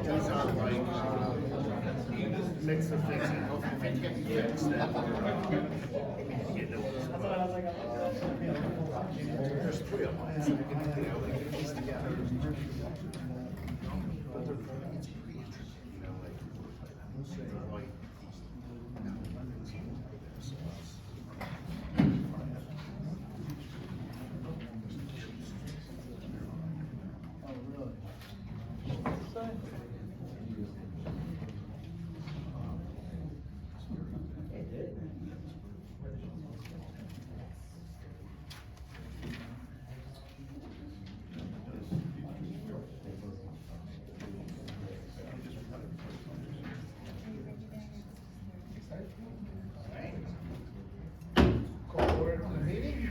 These are like mix of things. If they can't be fixed, then there's three of them, so they can like piece together. But it's pretty interesting, you know, like call order to the meeting.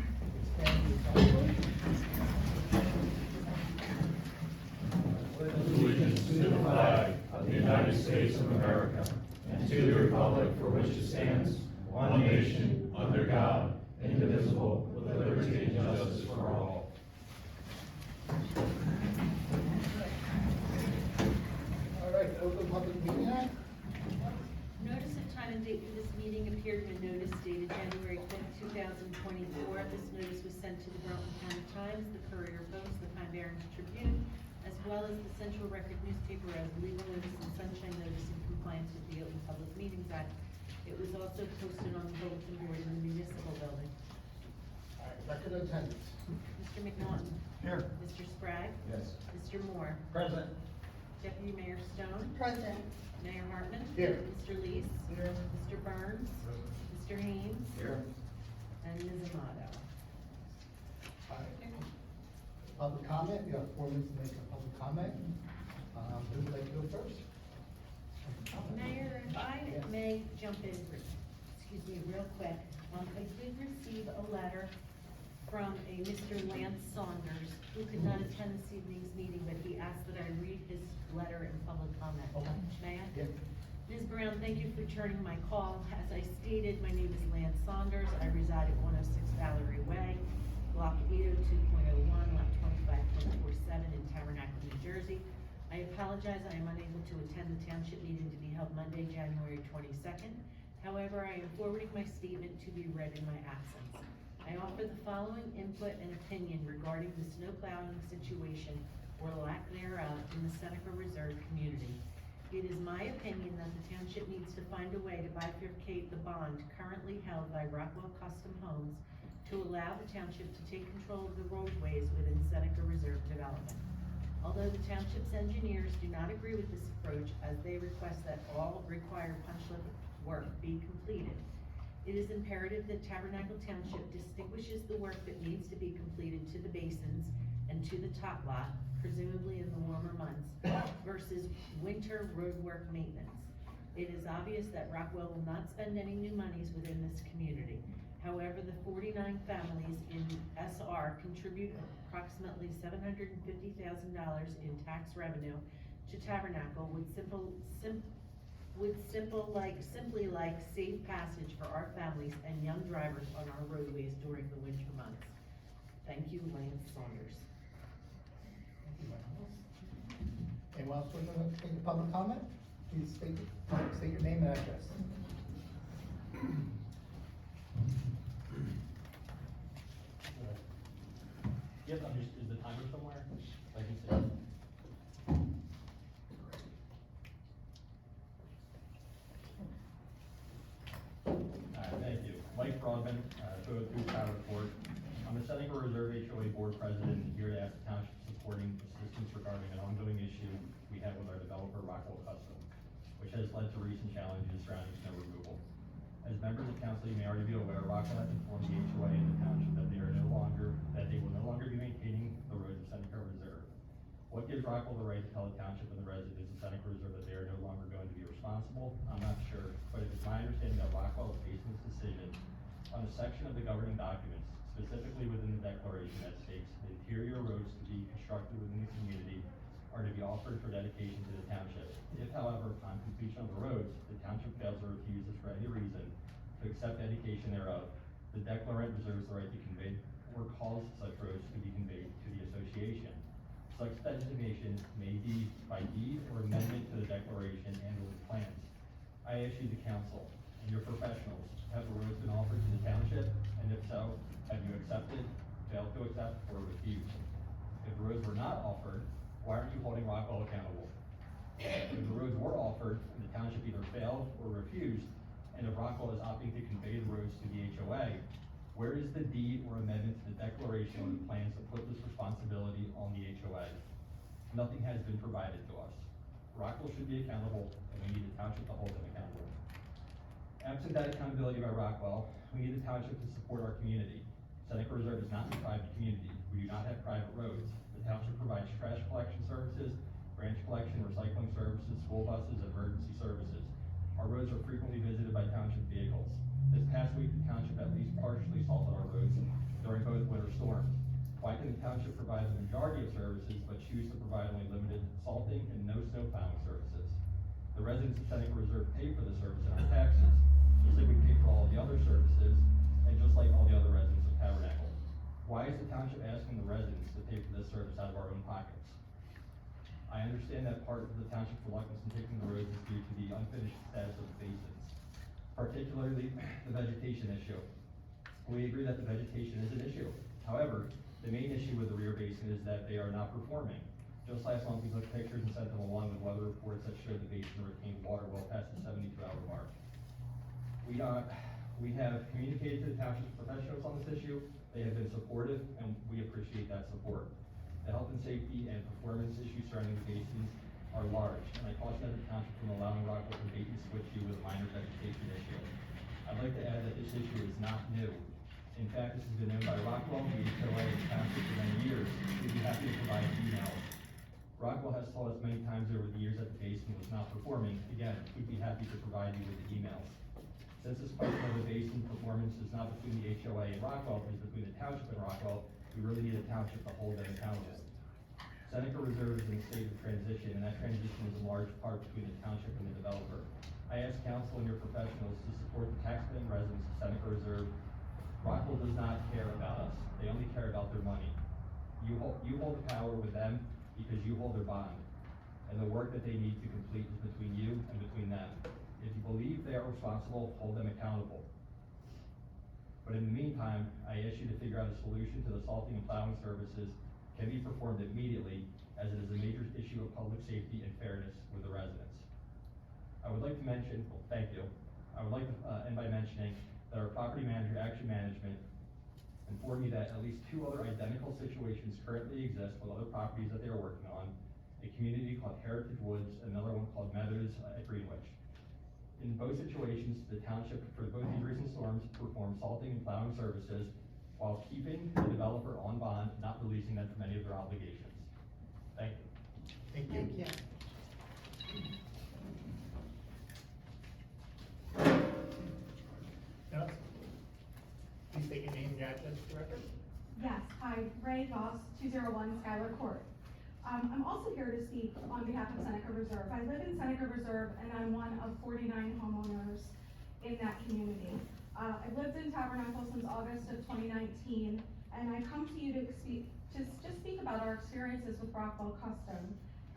Allegiance to the flag of the United States of America and to the republic for which it stands, one nation, under God, indivisible, with liberty and justice for all. All right, open public meeting act. Notice of time and date for this meeting appeared in a notice dated January 5th, 2024. This notice was sent to the Broughton County Times, the Courier Post, the Pine Barrens Tribune, as well as the Central Record newspaper as legal notice and sunshine notice in compliance with the Open Public Meetings Act. It was also posted on the bulletin board in the municipal building. All right, record of attendance. Mr. McNaughton. Here. Mr. Sprague. Yes. Mr. Moore. Present. Deputy Mayor Stone. Present. Mayor Hartman. Here. Mr. Lees. Here. Mr. Burns. Mr. Haynes. Here. And Ms. Amato. All right. Public comment, you have 4 minutes to make a public comment. Who would like to go first? Mayor, if I may jump in, excuse me, real quick. I did receive a letter from a Mr. Lance Saunders, who could not attend this evening's meeting, but he asked that I read his letter in public comment. Okay. May I? Yeah. Ms. Brown, thank you for turning my call. As I stated, my name is Lance Saunders. I reside at 106 Valerie Way, block 802.01, lot 25.47 in Tabernacle, New Jersey. I apologize, I am unable to attend the township meeting to be held Monday, January 22nd. However, I am forwarding my statement to be read in my absence. I offer the following input and opinion regarding the snow plowing situation or lack thereof in the Seneca Reserve community. It is my opinion that the township needs to find a way to bifurcate the bond currently held by Rockwell Custom Homes to allow the township to take control of the roadways within Seneca Reserve development. Although the township's engineers do not agree with this approach, as they request that all required punch list work be completed, it is imperative that Tabernacle Township distinguishes the work that needs to be completed to the basins and to the top lot, presumably in the warmer months, versus winter road work maintenance. It is obvious that Rockwell will not spend any new monies within this community. However, the 49 families in SR contribute approximately $750,000 in tax revenue to Tabernacle with simply like safe passage for our families and young drivers on our roadways during the winter months. Thank you, Lance Saunders. Anyone else want to make a public comment? Please state your name and address. Yep, is the timer somewhere? I can see. Thank you. Mike Broadman, 202 Power Court. I'm a Seneca Reserve HOA Board President and here to ask the township supporting assistance regarding an ongoing issue we have with our developer, Rockwell Custom. which has led to recent challenges surrounding snow removal. As members of council, you may already be aware, Rockwell has informed the HOA and the township that they will no longer be maintaining the roads of Seneca Reserve. What gives Rockwell the right to tell the township and the residents of Seneca Reserve that they are no longer going to be responsible? I'm not sure, but it is my understanding that Rockwell is basing its decision on a section of the governing documents, specifically within the declaration that states the interior roads to be constructed within the community are to be offered for dedication to the township. If, however, upon completion of the roads, the township fails or refuses for any reason to accept dedication thereof, the declarant reserves the right to convey or cause such roads to be conveyed to the association. Such designation may be by deed or amendment to the declaration and or the plans. I ask you, the council, and your professionals, have the roads been offered to the township, and if so, have you accepted, failed to accept, or refused? If the roads were not offered, why aren't you holding Rockwell accountable? If the roads were offered, and the township either failed or refused, and if Rockwell is opting to convey the roads to the HOA, where is the deed or amendment to the declaration or the plans to put this responsibility on the HOA? Nothing has been provided to us. Rockwell should be accountable, and we need the township to hold them accountable. Absent that accountability by Rockwell, we need the township to support our community. Seneca Reserve is not a private community. We do not have private roads. The township provides trash collection services, branch collection, recycling services, school buses, and emergency services. Our roads are frequently visited by township vehicles. This past week, the township at least partially salted our roads during both winter storms. Why can the township provide the majority of services but choose to provide only limited salting and no snow plowing services? The residents of Seneca Reserve pay for the service in our taxes, just like we pay for all of the other services, and just like all the other residents of Tabernacle. Why is the township asking the residents to pay for this service out of our own pockets? I understand that part of the township's reluctance in taking the roads is due to the unfinished status of the basins, particularly the vegetation issue. We agree that the vegetation is an issue. However, the main issue with the rear basin is that they are not performing. Just last month, we took pictures and sent them along with weather reports that showed the basin retained water well past the 72-hour mark. We have communicated to the township's professionals on this issue. They have been supportive, and we appreciate that support. The health and safety and performance issues surrounding the basins are large, and I caution the township from allowing Rockwell to bait and switch you with a minor vegetation issue. I'd like to add that this issue is not new. In fact, this has been known by Rockwell, the HOA, and the township for many years. We'd be happy to provide emails. Rockwell has told us many times over the years that the basin was not performing. Again, we'd be happy to provide you with the emails. Since this question of the basin performance is not between the HOA and Rockwell, it is between the township and Rockwell, we really need a township to hold them accountable. Seneca Reserve is in a state of transition, and that transition is in large part between the township and the developer. I ask council and your professionals to support the taxpaying residents of Seneca Reserve. Rockwell does not care about us. They only care about their money. You hold the power with them because you hold their bond, and the work that they need to complete is between you and between them. If you believe they are responsible, hold them accountable. But in the meantime, I ask you to figure out a solution to the salting and plowing services can be performed immediately, as it is a major issue of public safety and fairness with the residents. I would like to mention, well, thank you. I would like to end by mentioning that our property manager, Action Management, informed me that at least 2 other identical situations currently exist with other properties that they are working on, a community called Heritage Woods, and another one called Meadows at Greenwich. In both situations, the township, for both these recent storms, performed salting and plowing services while keeping the developer on bond, not releasing them from any of their obligations. Thank you. Thank you. Thank you. Yes? Please state your name and your address for the record. Yes, hi, Ray Goss, 201 Schuyler Court. I'm also here to speak on behalf of Seneca Reserve. I live in Seneca Reserve, and I'm one of 49 homeowners in that community. I've lived in Tabernacle since August of 2019, and I come to you to just speak about our experiences with Rockwell Custom.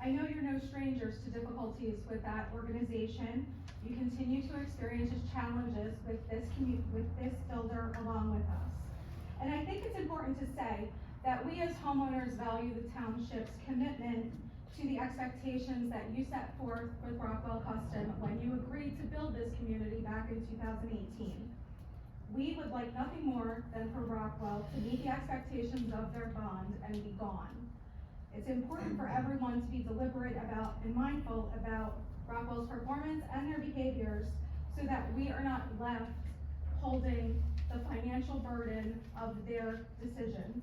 I know you're no strangers to difficulties with that organization. You continue to experience challenges with this builder along with us. And I think it's important to say that we as homeowners value the township's commitment to the expectations that you set forth with Rockwell Custom when you agreed to build this community back in 2018. We would like nothing more than for Rockwell to meet the expectations of their bond and be gone. It's important for everyone to be deliberate about and mindful about Rockwell's performance and their behaviors so that we are not left holding the financial burden of their decisions.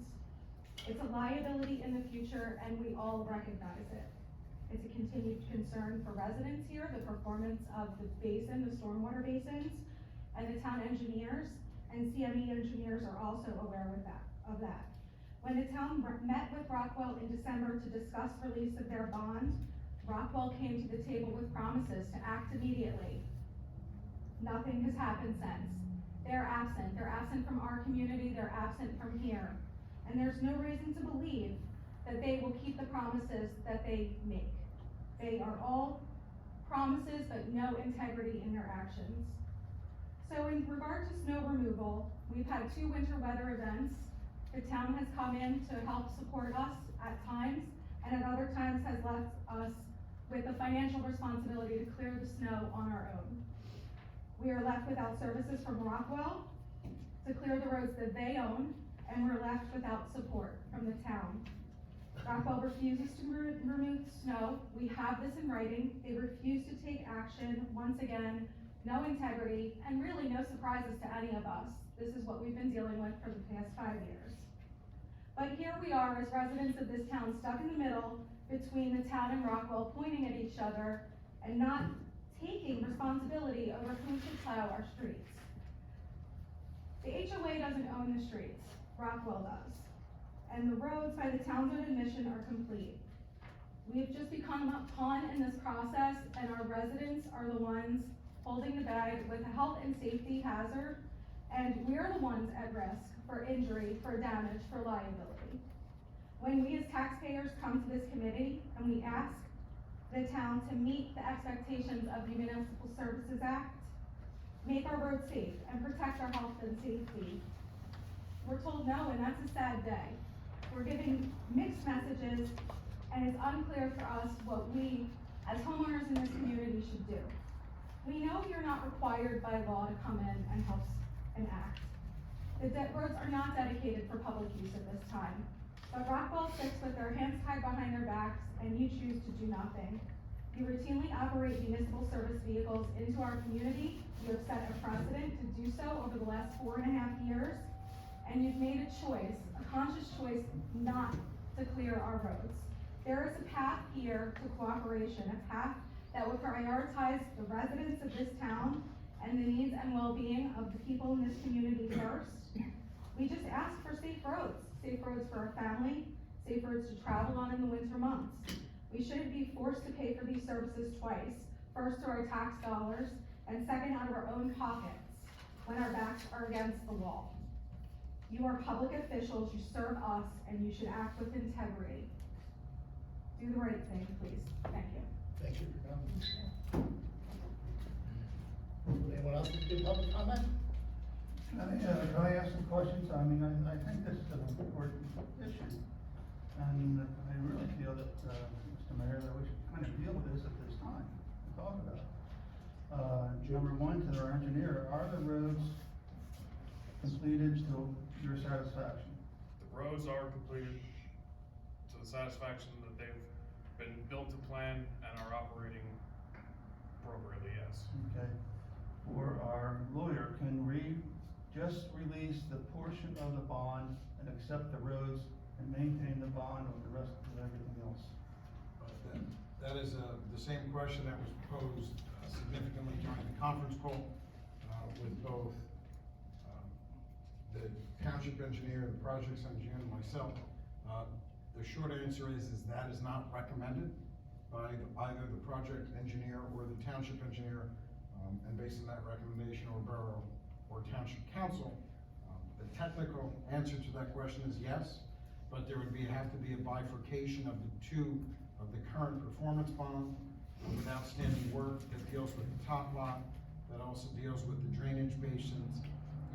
It's a liability in the future, and we all recognize it. It's a continued concern for residents here, the performance of the basin, the stormwater basins, and the town engineers, and CME engineers are also aware of that. When the town met with Rockwell in December to discuss release of their bond, Rockwell came to the table with promises to act immediately. Nothing has happened since. They're absent from our community, they're absent from here. And there's no reason to believe that they will keep the promises that they make. They are all promises, but no integrity in their actions. So in regard to snow removal, we've had 2 winter weather events. The town has come in to help support us at times, and at other times has left us with the financial responsibility to clear the snow on our own. We are left without services from Rockwell to clear the roads that they own, and we're left without support from the town. Rockwell refuses to remove snow. We have this in writing. They refuse to take action. Once again, no integrity, and really no surprises to any of us. This is what we've been dealing with for the past 5 years. But here we are as residents of this town, stuck in the middle between the town and Rockwell, pointing at each other and not taking responsibility over who should plow our streets. The HOA doesn't own the streets, Rockwell does. And the roads by the town's own admission are complete. We have just become a pawn in this process, and our residents are the ones holding the bag with a health and safety hazard, and we're the ones at risk for injury, for damage, for liability. When we as taxpayers come to this committee and we ask the town to meet the expectations of the Municipal Services Act, make our roads safe, and protect our health and safety, we're told no, and that's a sad day. We're giving mixed messages, and it's unclear for us what we, as homeowners in this community, should do. We know you're not required by law to come in and help and act. The roads are not dedicated for public use at this time, but Rockwell sits with their hands tied behind their backs, and you choose to do nothing. You routinely operate municipal service vehicles into our community. You have set a precedent to do so over the last 4.5 years, and you've made a choice, a conscious choice, not to clear our roads. There is a path here to cooperation, a path that will prioritize the residents of this town and the needs and well-being of the people in this community first. We just ask for safe roads for our family, safe roads to travel on in the winter months. We shouldn't be forced to pay for these services twice, first through our tax dollars, and second out of our own pockets when our backs are against the wall. You are public officials, you serve us, and you should act with integrity. Do the right thing, please. Thank you. Thank you for coming. Anyone else with good public comment? Can I ask some questions? I mean, I think this is an important issue, and I really feel that, Mr. Mayor, that we should kind of deal with this at this time, and talk about it. Number one, to our engineer, are the roads completed to your satisfaction? The roads are completed to the satisfaction that they've been built to plan and are operating appropriately, yes. Okay. For our lawyer, can we just release the portion of the bond and accept the roads and maintain the bond over the rest of everything else? That is the same question that was posed significantly during the conference call with both the township engineer, the projects engineer, and myself. The short answer is that is not recommended by either the project engineer or the township engineer, and based on that recommendation, or borough or township council. The technical answer to that question is yes, but there would have to be a bifurcation of the two, of the current performance bond with outstanding work that deals with the top lot, that also deals with the drainage basins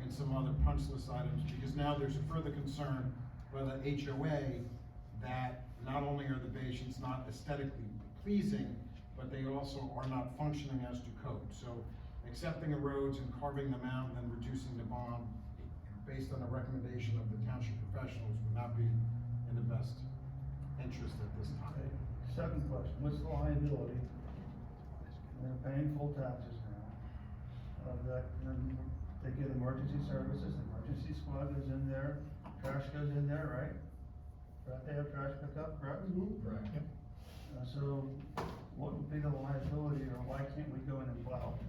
and some other punch list items, because now there's a further concern by the HOA that not only are the basins not aesthetically pleasing, but they also are not functioning as to code. So accepting the roads and carving them out and then reducing the bond based on a recommendation of the township professionals would not be in the best interest at this time. Okay. Second question, what's the liability they're paying full taxes now. And they get emergency services, the emergency squad goes in there, trash goes in there, right? Right, they have trash pickup, correct? Correct. So what would be the liability, or why can't we go in and plow?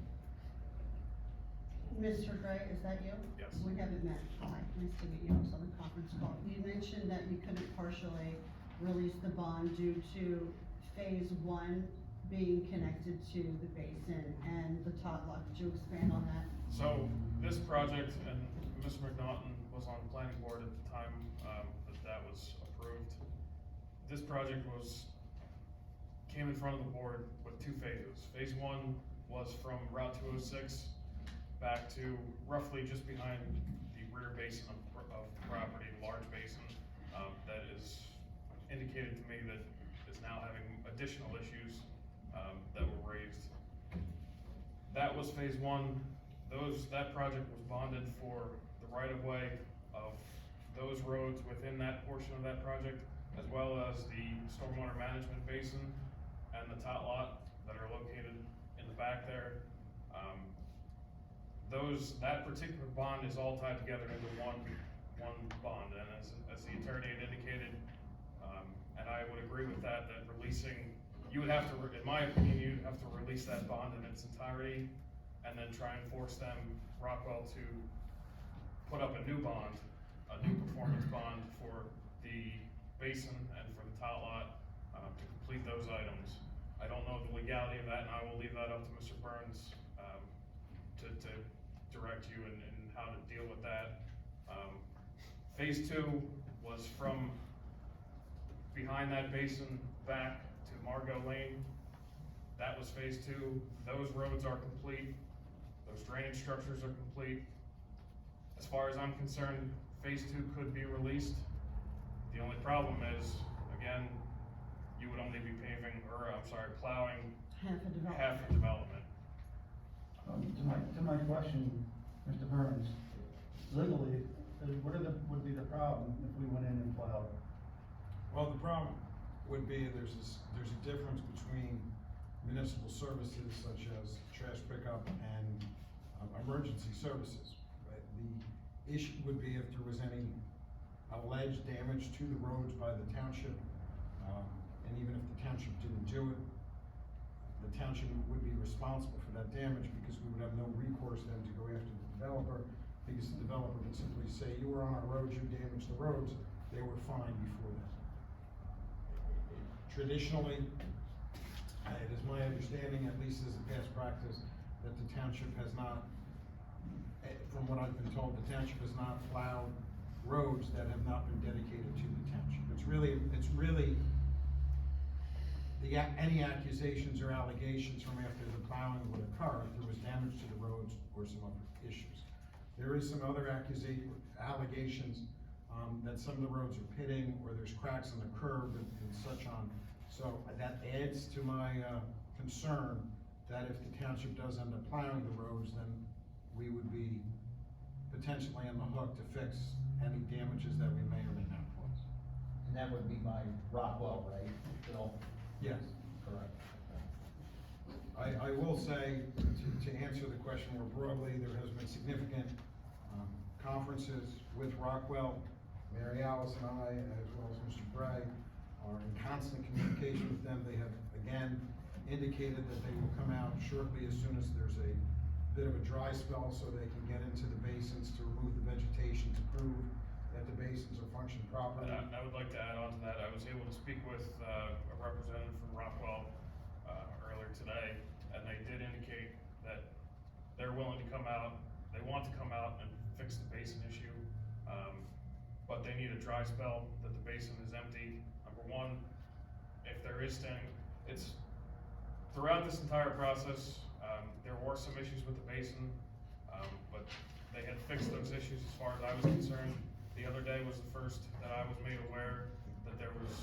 Mr. Gray, is that you? Yes. We haven't met. Hi, nice to meet you. I was on the conference call. You mentioned that you couldn't partially release the bond due to phase one being connected to the basin and the tot lot. Could you expand on that? So this project, and Mr. McNaughton was on the planning board at the time, that was approved. This project came in front of the board with two phases. Phase one was from Route 206 back to roughly just behind the rear basin of the property, large basin, that is indicated to me that is now having additional issues, that were raised. That was phase one. That project was bonded for the right of way of those roads within that portion of that project, as well as the stormwater management basin and the tot lot that are located in the back there. That particular bond is all tied together into one bond, and as the attorney had indicated, and I would agree with that releasing, you would have to, in my opinion, you'd have to release that bond in its entirety, and then try and force them, Rockwell, to put up a new bond, a new performance bond for the basin and for the tot lot, to complete those items. I don't know the legality of that, and I will leave that up to Mr. Burns, to direct you in how to deal with that. Phase two was from behind that basin back to Margot Lane. That was phase two. Those roads are complete. Those drainage structures are complete. As far as I'm concerned, phase two could be released. The only problem is, again, you would only be plowing half a development. To my question, Mr. Burns, legally, would be the problem if we went in and plowed? Well, the problem would be there's a difference between municipal services such as trash pickup and emergency services. Right? The issue would be if there was any alleged damage to the roads by the township, and even if the township didn't do it, the township would be responsible for that damage because we would have no recourse then to go after the developer, because the developer would simply say, you were on our roads, you damaged the roads, they were fine before that. Traditionally, it is my understanding, at least as a past practice, that the township has not, from what I've been told, the township has not plowed roads that have not been dedicated to the township. It's really, any accusations or allegations from after the plowing would occur if there was damage to the roads or some other issues. There is some other allegations that some of the roads are pitting, or there's cracks in the curb and such on. So that adds to my concern that if the township does end up plowing the roads, then we would be potentially on the hook to fix any damages that we may or may not cause. And that would be by Rockwell, right? Bill? Yes. Correct. I will say, to answer the question more broadly, there has been significant conferences with Rockwell. Mary Alice and I, as well as Mr. Bray, are in constant communication with them. They have, again, indicated that they will come out shortly as soon as there's a bit of a dry spell so they can get into the basins to remove the vegetation to prove that the basins are functioning properly. And I would like to add on to that. I was able to speak with a representative from Rockwell earlier today, and they did indicate that they're willing to come out. They want to come out and fix the basin issue, but they need a dry spell, that the basin is empty. Number one, if there is standing, it's throughout this entire process, there were some issues with the basin, but they had fixed those issues as far as I was concerned. The other day was the first that I was made aware that there was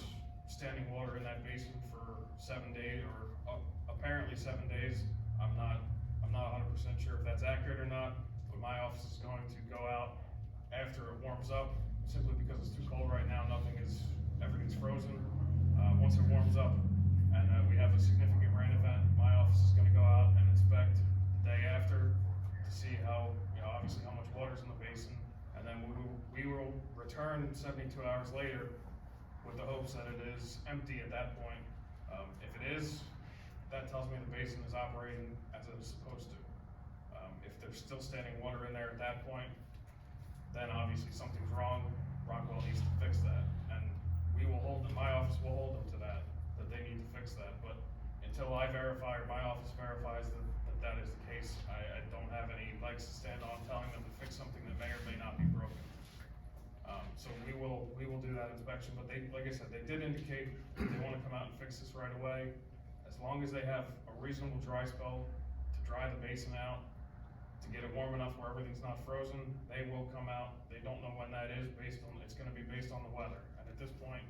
standing water in that basin for 7 days, or apparently 7 days. I'm not 100% sure if that's accurate or not, but my office is going to go out after it warms up, simply because it's too cold right now. Everything's frozen. Once it warms up and we have a significant rain event, my office is gonna go out return 72 hours later with the hopes that it is empty at that point. If it is, that tells me the basin is operating as it is supposed to. If there's still standing water in there at that point, then obviously something's wrong. Rockwell needs to fix that, and we will hold them, my office will hold them to that they need to fix that. But until I verify, or my office verifies that is the case, I don't have any legs to stand on telling them to fix something that may or may not be broken. So we will do that inspection, but they, like I said, they did indicate that they wanna come out and fix this right away. As long as they have a reasonable dry spell to dry the basin out, to get it warm enough where everything's not frozen, they will come out. They don't know when that is it's gonna be based on the weather. And at this point,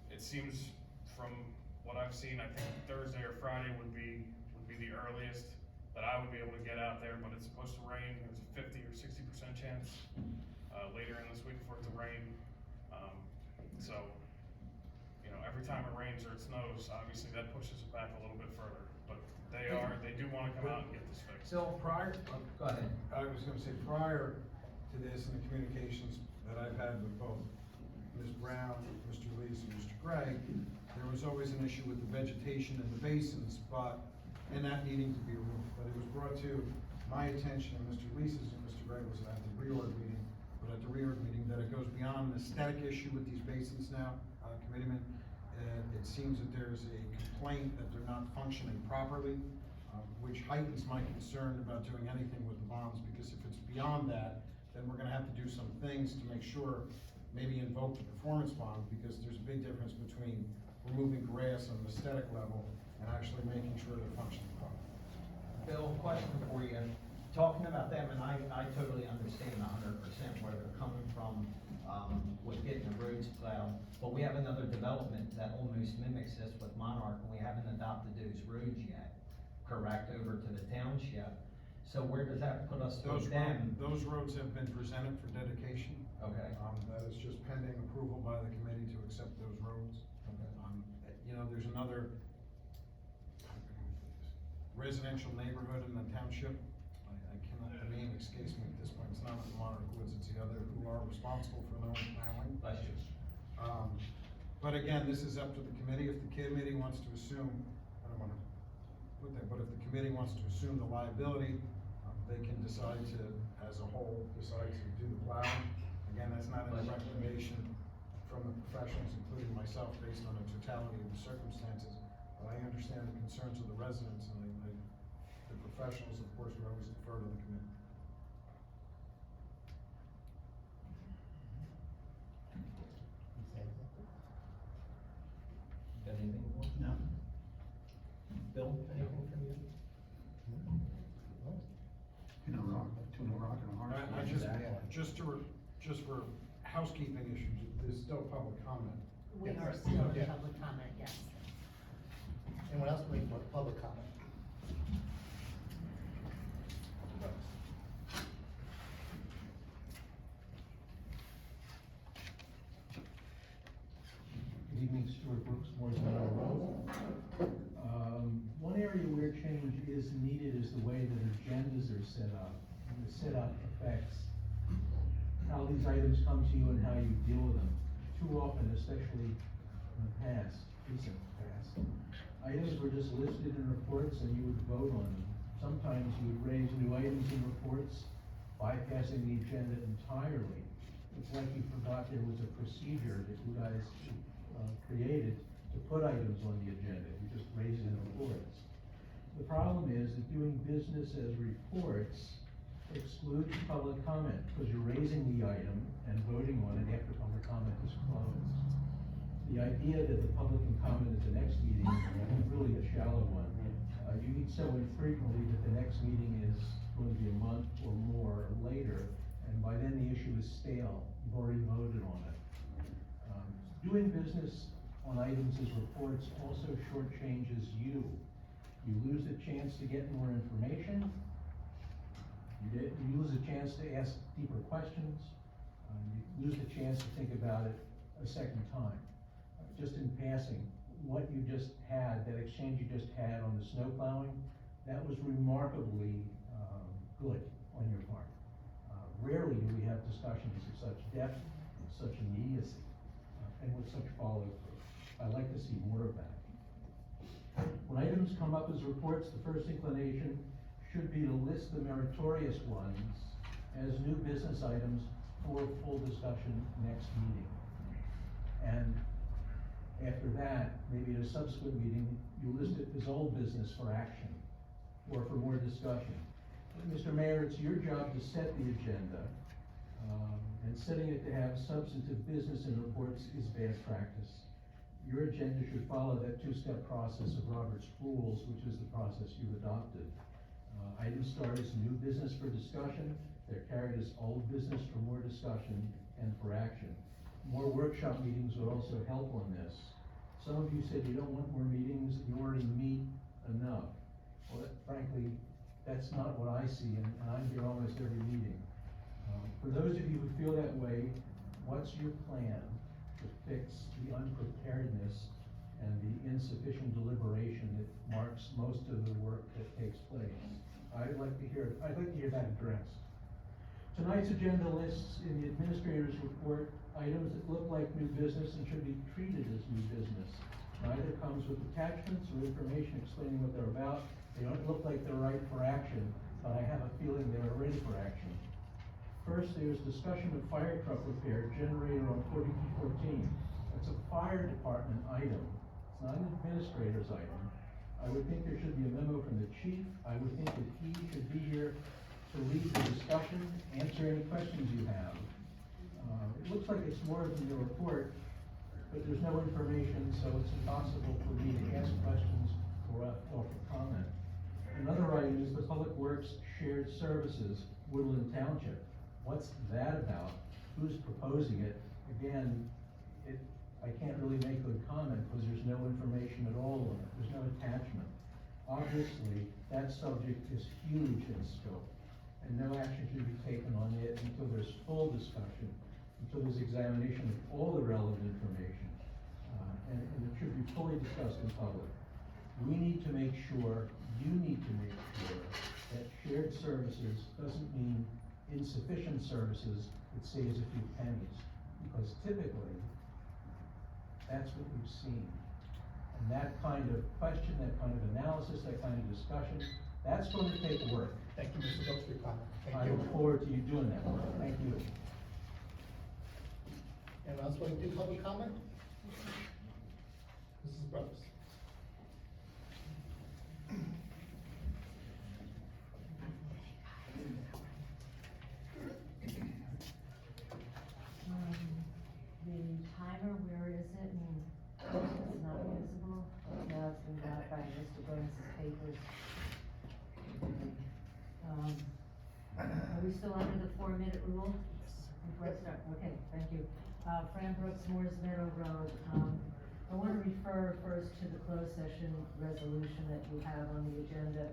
it seems from what I've seen, I think Thursday or Friday would be the earliest that I would be able to get out there, but it's supposed to rain. There's a 50 or 60% chance later in this week for it to rain. So, you know, every time it rains or it snows, obviously that pushes it back a little bit further. But they do wanna come out and get this fixed. So prior, go ahead. I was gonna say, prior to this and the communications that I've had with both Ms. Brown, Mr. Lees, and Mr. Gregg, there was always an issue with the vegetation in the basins, and that needing to be removed. But it was brought to my attention, and Mr. Lees's and Mr. Gregg was at the reorg meeting, that it goes beyond an aesthetic issue with these basins now, Committeeman. It seems that there's a complaint that they're not functioning properly, which heightens my concern about doing anything with the bonds, because if it's beyond that, then we're gonna have to do some things to make sure, maybe invoke the performance bond, because there's a big difference between removing grass on an aesthetic level and actually making sure they're functioning properly. Bill, question for you. Talking about them, and I totally understand 100% where they're coming from, with getting the roads plowed. But we have another development that almost mimics this with Monarch, and we haven't adopted those roads yet, correct, over to the township. So where does that put us with them? Those roads have been presented for dedication. Okay. That is just pending approval by the committee to accept those roads. Okay. You know, there's another residential neighborhood in the township. I cannot, the name escapes me at this point. It's not the Monarch Woods, it's the other who are responsible for their own plowing. Bless you. But again, this is up to the committee. If the committee wants to assume, I don't wanna put that, but if the committee wants to assume the liability, they can decide to, as a whole, decide to do the plowing. Again, that's not a recommendation from the professionals, including myself, based on the totality of the circumstances. But I understand the concerns of the residents, and the professionals, of course, would always defer to the committee. Got anything more? No. Bill, anything from you? You know, between a rock and a hard I just for housekeeping issues, there's still public comment. We Yes. are still in Yeah. public comment, yes. Anyone else waiting for public comment? Good evening, Stuart Brooks, Mooresville Road. One area where change is needed is the way that agendas are set up. And the setup affects how these items come to you and how you deal with them. Too often, especially in the past, recent past, items were just listed in reports and you would vote on them. Sometimes you would raise new items in reports, bypassing the agenda entirely. It's like you forgot there was a procedure that you guys created to put items on the agenda. You just raise it in reports. The problem is that doing business as reports excludes public comment, because you're raising the item and voting on it after public comment is closed. The idea that the public can comment at the next meeting is really a shallow one. You meet so infrequently that the next meeting is going to be a month or more later, and by then the issue is stale. You've already voted on it. Doing business on items as reports also shortchanges you. You lose the chance to get more information. You lose a chance to ask deeper questions. You lose the chance to think about it a second time. Just in passing, what you just had, that exchange you just had on the snow plowing, that was remarkably good on your part. Rarely do we have discussions of such depth, such immediacy, and with such follow-through. I'd like to see more of that. When items come up as reports, the first inclination should be to list the meritorious ones as new business items for full discussion next meeting. And after that, maybe at a subsequent meeting, you list it as old business for action or for more discussion. Mr. Mayor, it's your job to set the agenda, and setting it to have substantive business and reports is bad practice. Your agenda should follow that two-step process of Robert's rules, which is the process you've adopted. Items start as new business for discussion, they're carried as old business for more discussion and for action. More workshop meetings would also help on this. Some of you said you don't want more meetings, you already meet enough. Well, frankly, that's not what I see, and I'm here almost every meeting. For those of you who feel that way, what's your plan to fix the unpreparedness and the insufficient deliberation that marks most of the work that takes place? I'd like to hear that addressed. Tonight's agenda lists in the administrator's report items that look like new business and should be treated as new business. Neither comes with attachments or information explaining what they're about. They don't look like they're ripe for action, but I have a feeling they're ready for action. First, there's discussion of fire truck repair generator on 4214. That's a fire department item. It's not an administrator's item. I would think there should be a memo from the chief. I would think that he should be here to lead the discussion, answer any questions you have. It looks like it's more than the report, but there's no information, so it's impossible for me to ask questions or offer comment. Another item is the Public Works Shared Services, Woodland Township. What's that about? Who's proposing it? Again, I can't really make good comment because there's no information at all on it. There's no attachment. Obviously, that subject is huge in scope, and no action should be taken on it until there's full discussion, until there's examination of all the relevant information, and it should be fully discussed in public. We need to make sure, you need to make sure, that shared services doesn't mean insufficient services that saves a few pennies, because typically, that's what we've seen. And that kind of question, that kind of analysis, that kind of discussion, that's going to take work. Thank you, Mr. Brooks, for your comment. Thank I you. look forward to you doing that work. Thank you. Anyone else want to do public comment? Mrs. Brooks. The timer, where is it? It's not visible. Now it's been got by Mr. Burns' papers. Are we still under the 4-minute rule? Before I start, okay, thank you. Fran Brooks, Moores Meadow Road. I want to refer first to the closed session resolution that you have on the agenda.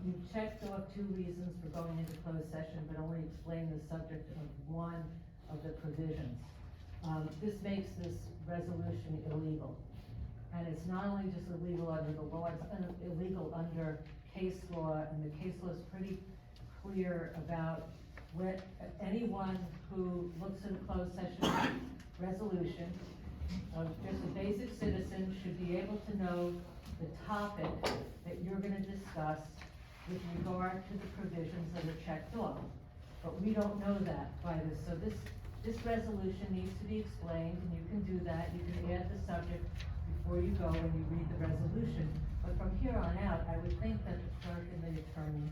You've checked off 2 reasons for going into closed session, but only explained the subject of one of the provisions. This makes this resolution illegal. And it's not only just illegal under the law, it's illegal under case law, and the case law is pretty clear about what anyone who looks at a closed session resolution, just a basic citizen should be able to know the topic that you're gonna discuss with regard to the provisions that are checked off. But we don't know that by this, so this resolution needs to be explained, and you can do that. You can add the subject before you go when you read the resolution. But from here on out, I would think that the clerk and the attorney,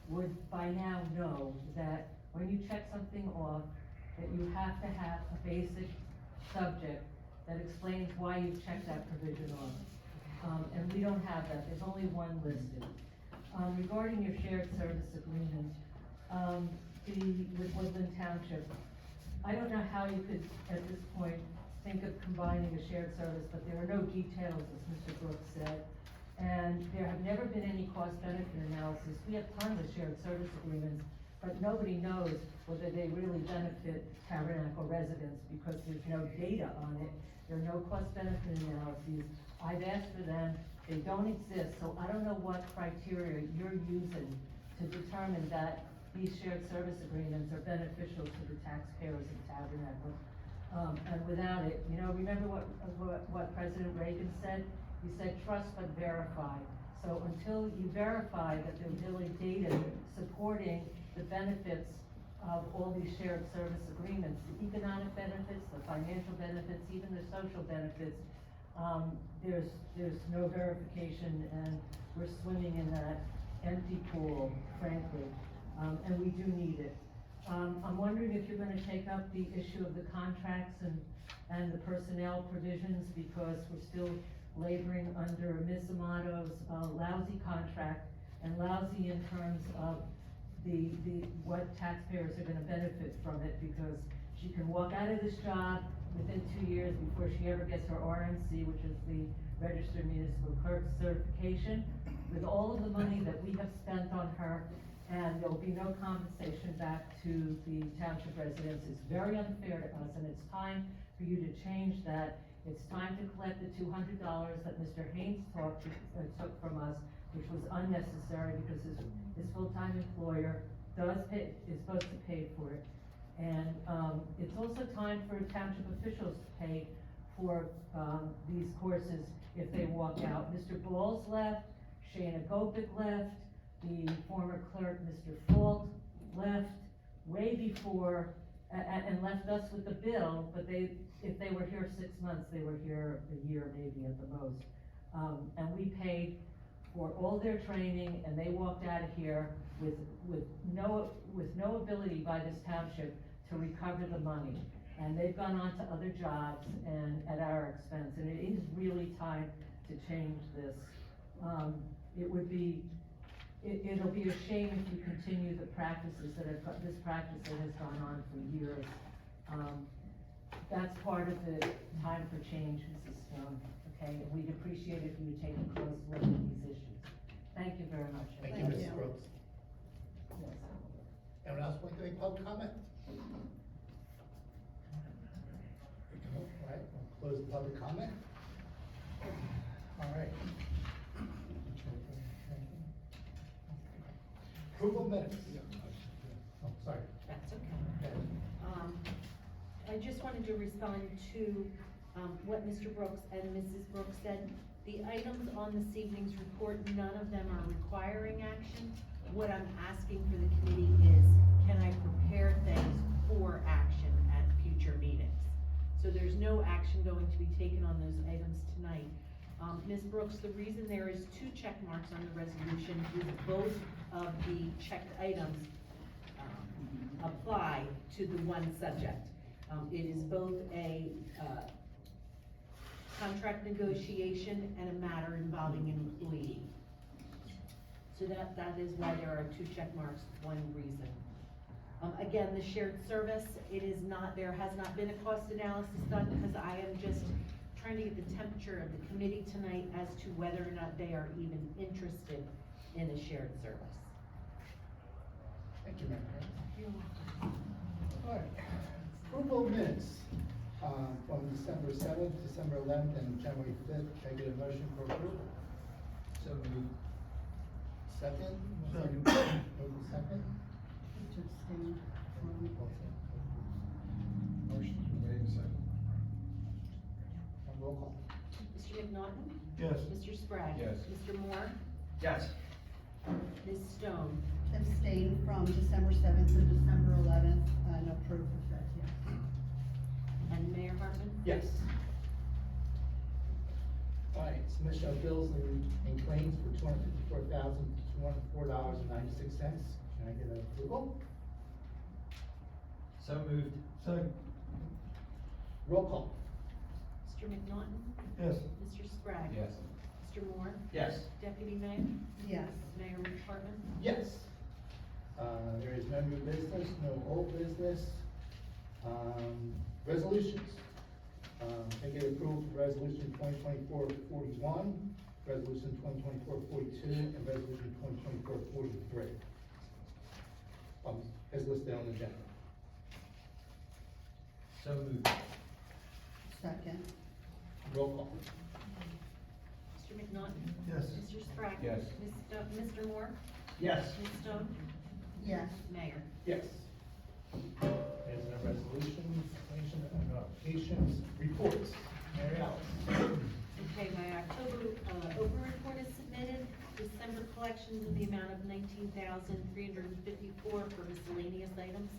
would by now know that when you check something off, that you have to have a basic subject that explains why you checked that provision off. And we don't have that. There's only one listed. Regarding your shared service agreement, with Woodland Township, I don't know how you could, at this point, think of combining a shared service, but there are no details, as Mr. Brooks said. And there have never been any cost-benefit analysis. We have tons of shared service agreements, but nobody knows whether they really benefit Tabernacle residents because there's no data on it. There are no cost-benefit analyses. I've asked for them, they don't exist, so I don't know what criteria you're using to determine that these shared service agreements are beneficial to the taxpayers of Tabernacle. And without it, you know, remember what President Reagan said? He said, trust but verify. So until you verify that they're really data supporting the benefits of all these shared service agreements, the economic benefits, the financial benefits, even the social benefits, there's no verification, and we're swimming in that empty pool, frankly, and we do need it. I'm wondering if you're gonna take up the issue of the contracts and the personnel provisions, because we're still laboring under Ms. Amato's lousy contract, and lousy in terms of what taxpayers are gonna benefit from it, because she can walk out of this job within 2 years before she ever gets her RMC, which is the Registered Municipal Clerk certification, with all of the money that we have spent on her, and there'll be no compensation back to the township residents. It's very unfair to us, and it's time for you to change that. It's time to collect the $200 that Mr. Haynes took from us, which was unnecessary, because his full-time employer is supposed to pay for it. And, it's also time for township officials to pay for, these courses if they walk out. Mr. Balls left, Shana Gopic left, the former clerk, Mr. Fault, left way before, and left us with the bill, but if they were here 6 months, they were here a year maybe at the most. And we paid for all their training, and they walked out of here with no ability by this township to recover the money. And they've gone on to other jobs and at our expense, and it is really time to change this. It'll be a shame if you continue the practices this practice that has gone on for years. That's part of the time for change, Mrs. Stone, okay? And we'd appreciate if you would take a close look at these issues. Thank you very much. Thank you, Mrs. Brooks. Anyone else want to make public comment? All right, we'll close the public comment. All right. Approval minutes. Oh, sorry. That's okay. Okay. I just wanted to respond to, what Mr. Brooks and Mrs. Brooks said. The items on this evening's report, none of them are requiring action. What I'm asking for the committee is, can I prepare things for action at future meetings? So there's no action going to be taken on those items tonight. Ms. Brooks, the reason there is 2 check marks on the resolution is both of the checked items apply to the one subject. It is both a contract negotiation and a matter involving an employee. So that is why there are 2 check marks, one reason. Again, the shared service, there has not been a cost analysis done, because I am just trying to get the temperature of the committee tonight as to whether or not they are even interested in a shared service. Thank you, Madam Mayor. All right. Approval of minutes, from December 7th, December 11th, and January 5th. Can I get a motion for approval? So moved. Second? Second. Move the second? To abstain. Motion's been made and seconded. Roll call. Mr. McNaughton? Yes. Mr. Sprague? Yes. Mr. Moore? Yes. Ms. Stone? Abstain from December 7th to December 11th, and approve of that, yes. And Mayor Hartman? Yes. All right, submission of bills and claims for $254,204.96. Can I get an approval? So moved. Second. Roll call. Mr. McNaughton? Yes. Mr. Sprague? Yes. Mr. Moore? Yes. Deputy Mayor? Yes. Mayor Hartman? Yes. There is no new business, no old business. Resolutions. Can I get approval for resolution 2024-41, resolution 2024-42, and resolution 2024-43. As listed on the agenda. So moved. Second. Roll call. Mr. McNaughton? Yes. Mr. Sprague? Yes. Mr. Moore? Yes. Ms. Stone? Yes. Mayor. Yes. There's no resolutions, no applications, reports. Mary Alice. Okay, my October, Oprah report is submitted. December collections in the amount of $19,354 for miscellaneous items.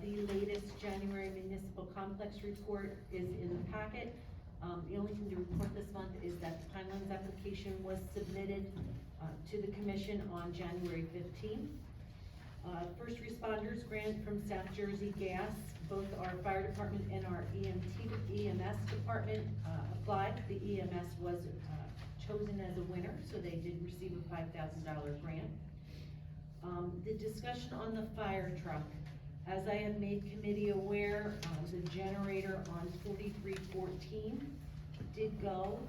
The latest January municipal complex report is in the packet. The only thing to report this month is that the Pinelands application was submitted, to the commission on January 15th. First responders grant from South Jersey Gas, both our fire department and our EMS department, applied. The EMS was, chosen as a winner, so they did receive a $5,000 grant. The discussion on the fire truck, as I have made committee aware, the generator on 4314 did go.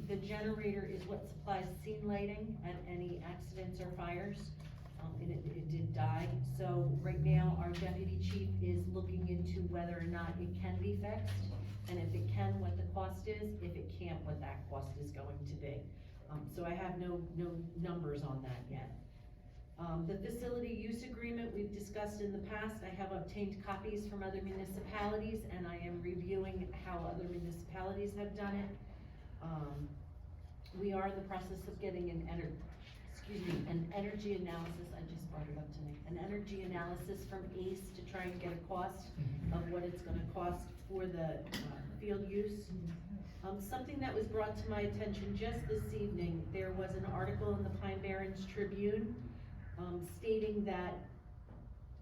The generator is what supplies scene lighting at any accidents or fires, and it did die. So right now, our deputy chief is looking into whether or not it can be fixed, and if it can, what the cost is, if it can't, what that cost is going to be. So I have no numbers on that yet. The facility use agreement we've discussed in the past, I have obtained copies from other municipalities, and I am reviewing how other municipalities have done it. We are in the process of getting an energy analysis, I just brought it up tonight, an energy analysis from ACE to try and get a cost of what it's gonna cost for the field use. Something that was brought to my attention just this evening, there was an article in the Pine Barrens Tribune stating that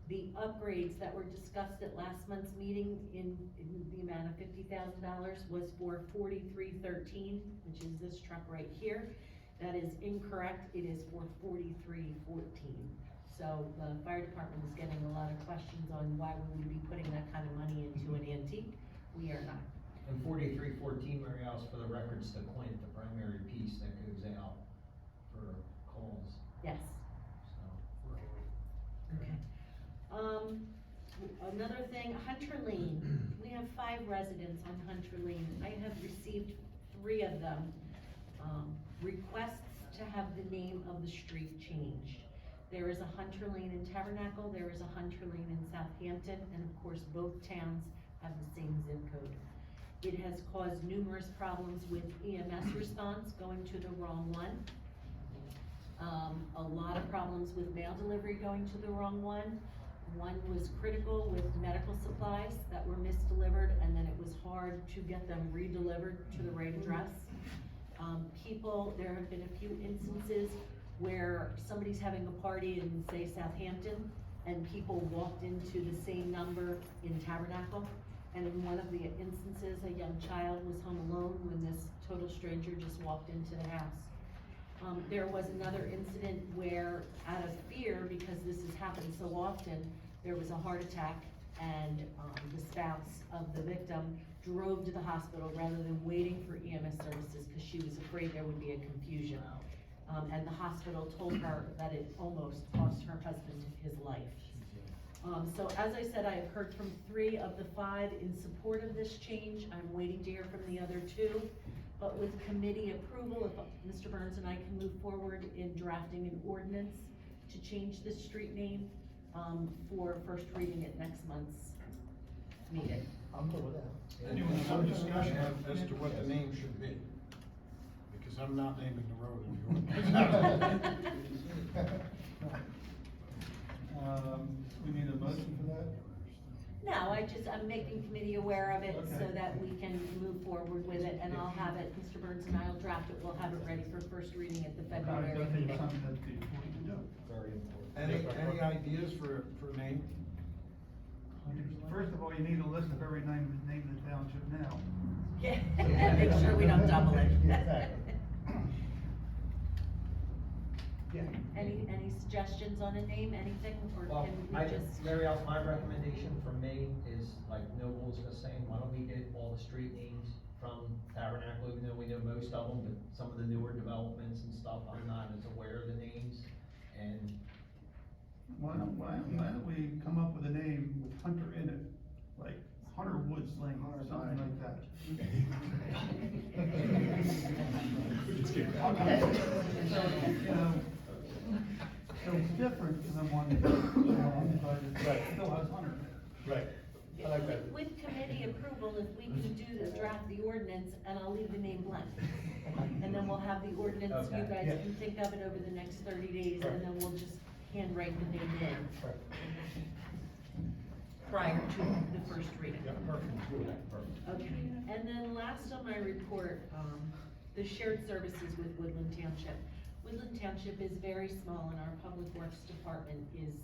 the upgrades that were discussed at last month's meeting in the amount of $50,000 was for 4313, which is this truck right here. That is incorrect, it is for 4314. So the fire department is getting a lot of questions on why we would be putting that kind of money into an antique. We are not. And 4314, Mary Alice, for the records to Clint, the primary piece that goes out for calls, Yes. so. Okay. Another thing, Hunter Lane, we have 5 residents on Hunter Lane. I have received 3 of them, requests to have the name of the street changed. There is a Hunter Lane in Tabernacle, there is a Hunter Lane in Southampton, and of course, both towns have the same zip code. It has caused numerous problems with EMS response going to the wrong one. A lot of problems with mail delivery going to the wrong one. One was critical with medical supplies that were misdelivered, and then it was hard to get them re-delivered to the right address. There have been a few instances where somebody's having a party in, say, Southampton, and people walked into the same number in Tabernacle. And in one of the instances, a young child was home alone when this total stranger just walked into the house. There was another incident where, out of fear, because this has happened so often, there was a heart attack, and the spouse of the victim drove to the hospital rather than waiting for EMS services because she was afraid there would be a confusion. And the hospital told her that it almost cost her husband his life. So as I said, I have heard from 3 of the 5 in support of this change. I'm waiting to hear from the other 2. But with committee approval, if Mr. Burns and I can move forward in drafting an ordinance to change this street name, for first reading at next month's meeting. I'm good with that. Anyone have some discussion as to what the name should be? Because I'm not naming the road in New York. We need a motion for that? No, I'm making committee aware of it so Okay. that we can move forward with it, and I'll have it, Mr. Burns and I will draft it, we'll have it ready for first reading at the February Definitely meeting. something that'd be important to do. Very important. Any ideas for a name? First of all, you need a list of every name in the township now. Yeah, make sure we don't double it. Yeah. Any suggestions on a name, anything, or Well, can we just? Mary Alice, my recommendation for me is, like Noble's was saying, why don't we get all the street names from Tabernacle, even though we know most of them, but some of the newer developments and stuff, I'm not as aware of the names, and Why don't we come up with a name with Hunter in it, like Hunter Woods Lane, or something like that. So, you know, so it's different than one money, but it Right. still has 100 in it. Right. I like that. With committee approval, if we can do the draft the ordinance, and I'll leave the name blank. And then we'll have the ordinance, you Okay. guys Yeah. can think of it over the next 30 days, Right. and then we'll just handwrite the name in Right. prior to the first reading. Yeah, perfect. Perfect. Okay, and then last on my report, the shared services with Woodland Township. Woodland Township is very small and our Public Works Department is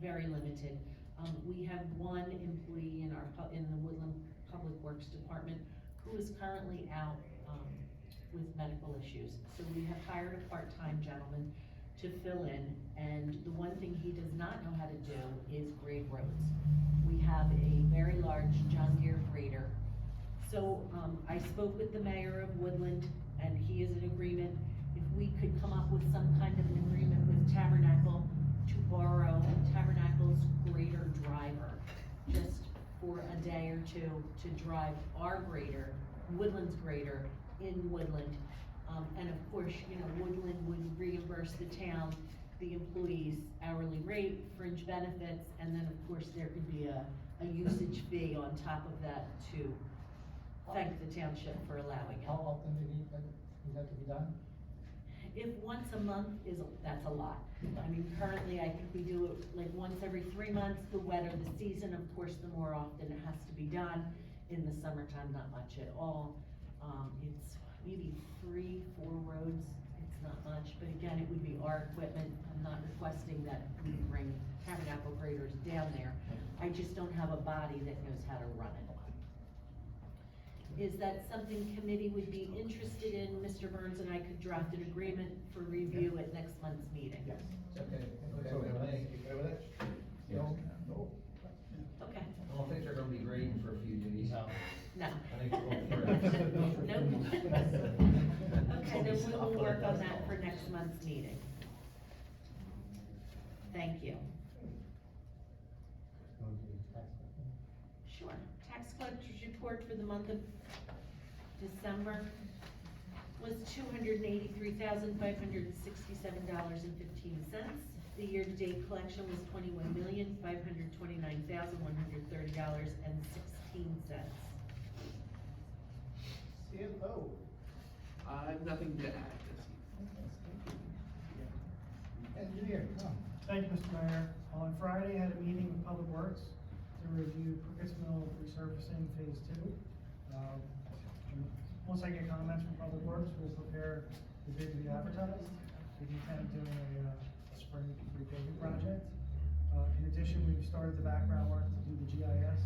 very limited. We have one employee in the Woodland Public Works Department who is currently out, with medical issues. So we have hired a part-time gentleman to fill in, and the one thing he does not know how to do is grade roads. We have a very large John Deere grader. So, I spoke with the mayor of Woodland, and he is in agreement, if we could come up with some kind of an agreement with Tabernacle to borrow Tabernacle's grader driver, just for a day or two, to drive our grader, Woodland's grader, in Woodland. And of course, you know, Woodland would reimburse the town, the employees' hourly rate, fringe benefits, and then of course there could be a usage fee on top of that to thank the township for allowing it. How often do you need that to be done? If once a month that's a lot. I mean, currently, I think we do it like once every 3 months. The wetter the season, of course, the more often it has to be done. In the summertime, not much at all. It's maybe 3-4 roads, it's not much, but again, it would be our equipment. I'm not requesting that we bring Tabernacle graders down there. I just don't have a body that knows how to run it. Is that something committee would be interested in? Mr. Burns and I could draft an agreement for review at next month's meeting. Yes. Okay, okay, So, with me. you okay with that? No. No. Okay, I don't think they're gonna be grading for a few days. no. I think we're going through. Nope. Okay, then we will work on that for next month's meeting. Thank you. Sure. Tax collector's report for the month of December was $283,567.15. The year-to-date collection was $21,529,130.16. CFO. I have nothing to add this Engineer, come on. Thank you, Mr. Mayor. On Friday, I had a meeting with Public Works to review Crockett's Mill resurfacing phase 2. Once I get comments from Public Works, we'll prepare the bid to be advertised. We intend on doing a spring repaving project. In addition, we've started the background work to do the GIS,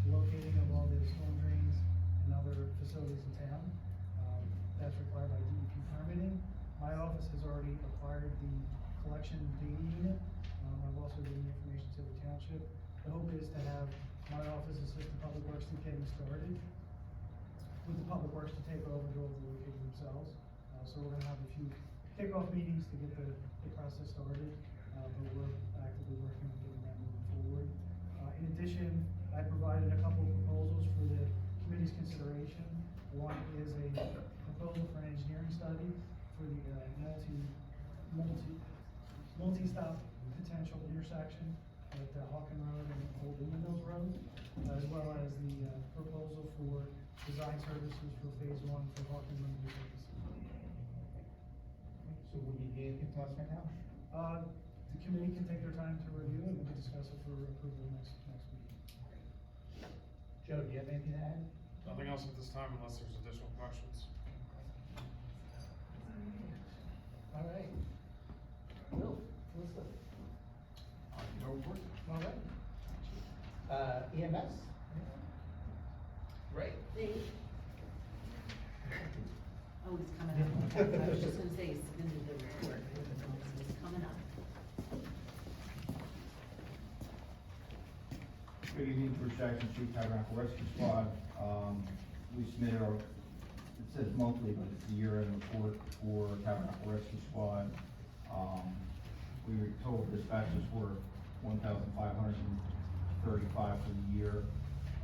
locating of all the storm drains and other facilities in town. That's required by DEP permitting. My office has already acquired the collection data unit. I've also given the information to the township. The hope is to have my office assist the Public Works in getting started, with the Public Works to take over and do all the locating themselves. So we're gonna have a few kickoff meetings to get the process started, but we're actively working on getting that moving forward. In addition, I provided a couple of proposals for the committee's consideration. One is a proposal for an engineering study for the multi-stop potential intersection at Hawken Road and Old Indian Mills Road, as well as the proposal for design services for phase 1 for Hawken Road resurfacing. So will you be anything to us right now? The committee can take their time to review it, and we can discuss it for approval next meeting. Joe, do you have anything to add? Nothing else at this time unless there's additional questions. All right. Will, what's up? No report? All right. EMS? Great. Dave? Oh, he's coming up. I was just gonna say, he's submitted the report. He's coming up. Good evening, Bruce Jackson, Chief Tabernacle Rescue Squad. We submitted our, it says monthly, but it's the year-end report for Tabernacle Rescue Squad. We were told dispatches were 1,535 for the year.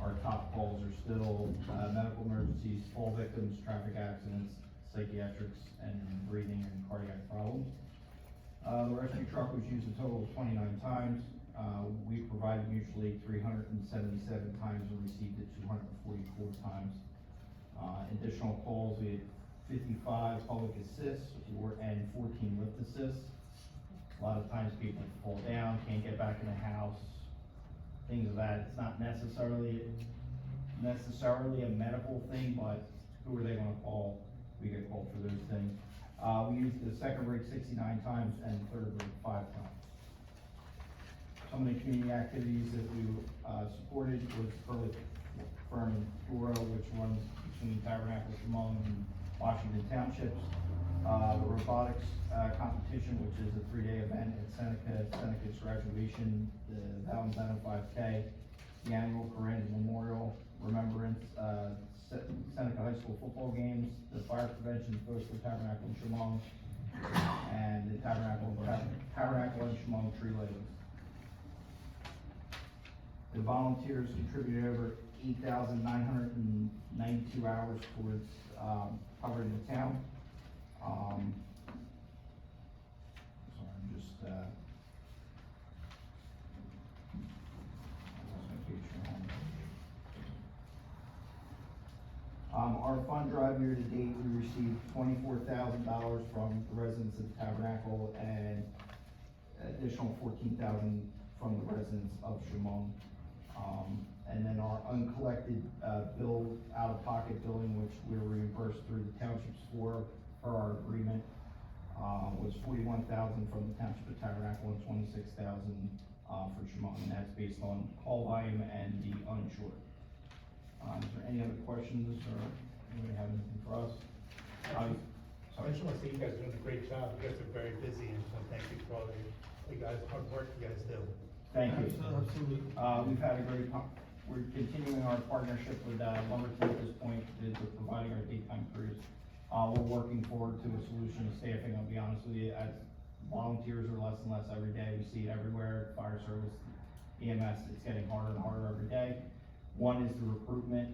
Our top calls are still medical emergencies, fall victims, traffic accidents, psychiatrics, and breathing and cardiac problems. The rescue truck was used a total of 29 times. We provided mutually 377 times and received it 244 times. Additional calls, we had 55 public assists and 14 lift assists. A lot of times people fall down, can't get back in the house, things of that. It's not necessarily a medical thing, but who are they gonna call? We get called for those things. We used the second rig 69 times and the third rig 5 times. Some of the community activities that we supported was Curly Firm and Flora, which runs between Tabernacle, Chemung, and Washington Townships. The robotics competition, which is a 3-day event at Seneca's graduation, the Valentine 5K, the annual Corinne Memorial Remembrance, Seneca High School football games, the fire prevention post for Tabernacle and Chemung, and the Tabernacle and Chemung tree lightings. The volunteers contributed over 8,992 hours towards covering the town. Sorry, I'm just, I lost my page here. Our fund drive year to date, we received $24,000 from the residents of the Tabernacle and additional $14,000 from the residents of Chemung. And then our uncollected bill, out-of-pocket billing, which we're reimbursed through the townships for our agreement, was $41,000 from the Township of Tabernacle and $26,000 for Chemung, and that's based on call volume and the uninsured. Is there any other questions, or anybody have anything for us? I just want to say you guys are doing a great job. You guys are very busy, and so thank you for all the hard work you guys do. Thank you. Absolutely. We've had a great, we're continuing our partnership with Lumberton at this point, with providing our daytime crews. We're working forward to a solution of staffing. I'll be honest with you, as volunteers are less and less every day. We see it everywhere, fire service, EMS, it's getting harder and harder every day. One is the recruitment,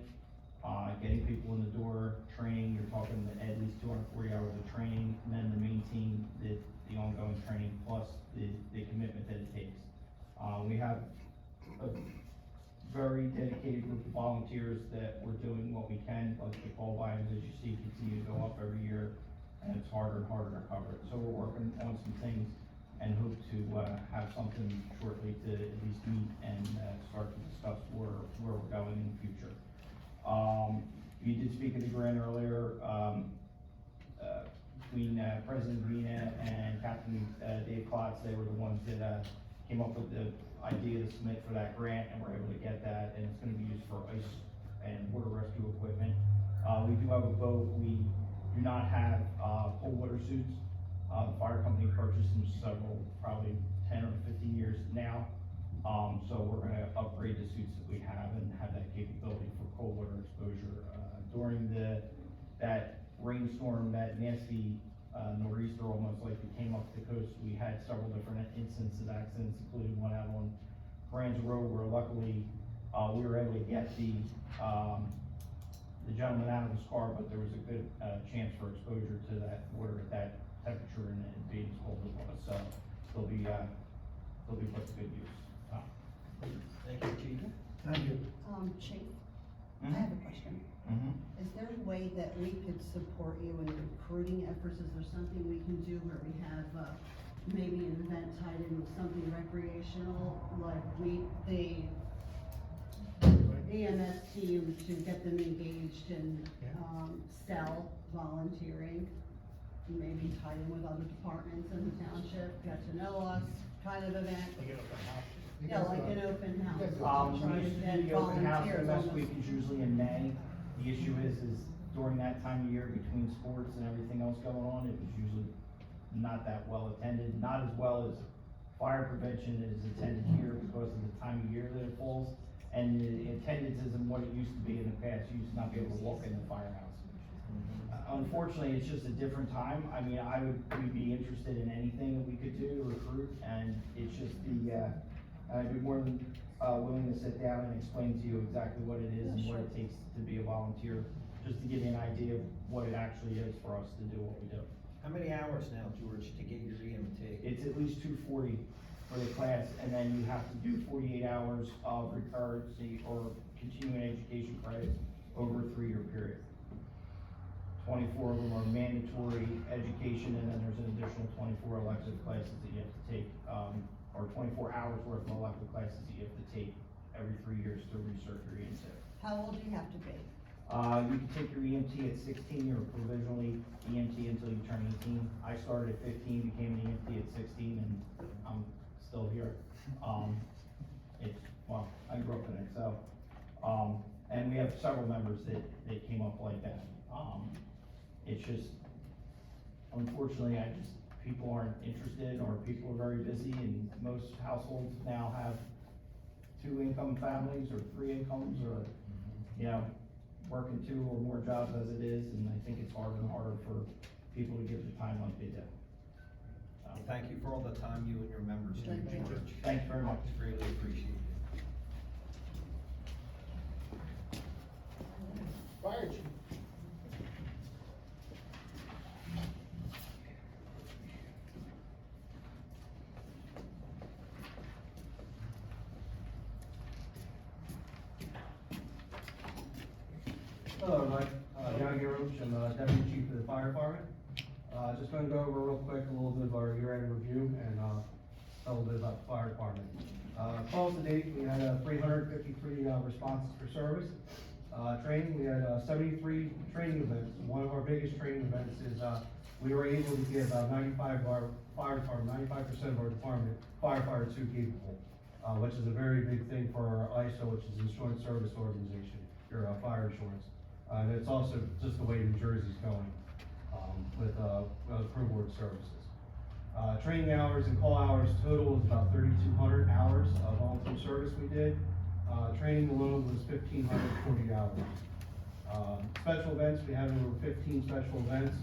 getting people in the door, training. You're talking at least 240 hours of training, and then the main team, the ongoing training, plus the commitment that it takes. We have a very dedicated group of volunteers that we're doing what we can, but the call volumes, as you see, continue to go up every year, and it's harder and harder to cover it. So we're working on some things and hope to have something shortly to at least meet and start to discuss where we're going in the future. You did speak of the grant earlier. Between President Vina and Captain Dave Klotz, they were the ones that came up with the idea to submit for that grant, and we're able to get that, and it's gonna be used for ice and water rescue equipment. We do have a boat. We do not have cold water suits. The fire company purchased them several, probably 10 or 15 years now. So we're gonna upgrade the suits that we have and have that capability for cold water exposure. During that rainstorm, that nasty nor'easter almost like it came up the coast, we had several different instances of accidents, including one out on Brands Road, where luckily we were able to get the gentleman out of his car, but there was a good chance for exposure to that water at that temperature and being as cold as it was. So they'll be put to good use. Thank you, Chief. Thank you. Chief, I have a question. Is there a way that we could support you in recruiting efforts? Is there something we can do where we have, maybe an event tied in with something recreational, like the EMS team to get them engaged in, cell volunteering? Maybe tied in with other departments in the township, get to know us kind of event? Yeah, like an open house. Try We to used to get do the open house, the volunteers best on week is usually in May. The issue is during that time of year, between sports and everything else going on, it was usually not that well attended, not as well as fire prevention is attended here because of the time of year that it falls. And the attendance isn't what it used to be in the past. You used to not be able to walk in the firehouse. Unfortunately, it's just a different time. I mean, we'd be interested in anything that we could do to recruit, and it's just I'd be more than willing to sit down and explain to you exactly what it is and what it takes to be a volunteer, just to give you an idea of what it actually is for us to do what we do. How many hours now, George, to get your EMT? It's at least 240 for the class, and then you have to do 48 hours of recurrency or continuing education credits over a 3-year period. 24 of them are mandatory education, and then there's an additional 24 elective classes that you have to take, or 24 hours worth of elective classes that you have to take every 3 years to recert your EMT. How old do you have to be? You can take your EMT at 16, you're provisionally EMT until you turn 18. I started at 15, became an EMT at 16, and I'm still here. Well, I grew up in it, so, and we have several members that came up like that. It's just, unfortunately, people aren't interested, or people are very busy, and most households now have 2 income families, or 3 incomes, or, you know, working 2 or more jobs as it is, and I think it's harder and harder for people to give the time like they do. Thank you for all the time you and your members do, George. Thank you very much. It's greatly appreciated. Fire chief. Hello, everybody. John Garroch, I'm Deputy Chief of the Fire Department. Just going to go over real quick a little bit of our year-end review and a little bit about the fire department. Calls to date, we had 353 responses for service. Training, we had 73 training events. One of our biggest training events is we were able to give 95% of our fire department, 95% of our department firefighters who capable, which is a very big thing for our ISO, which is Insurance Service Organization, your fire insurance. And it's also just the way New Jersey's going with crew board services. Training hours and call hours total is about 3,200 hours of volunteer service we did. Training alone was 1,540 hours. Special events, we had over 15 special events.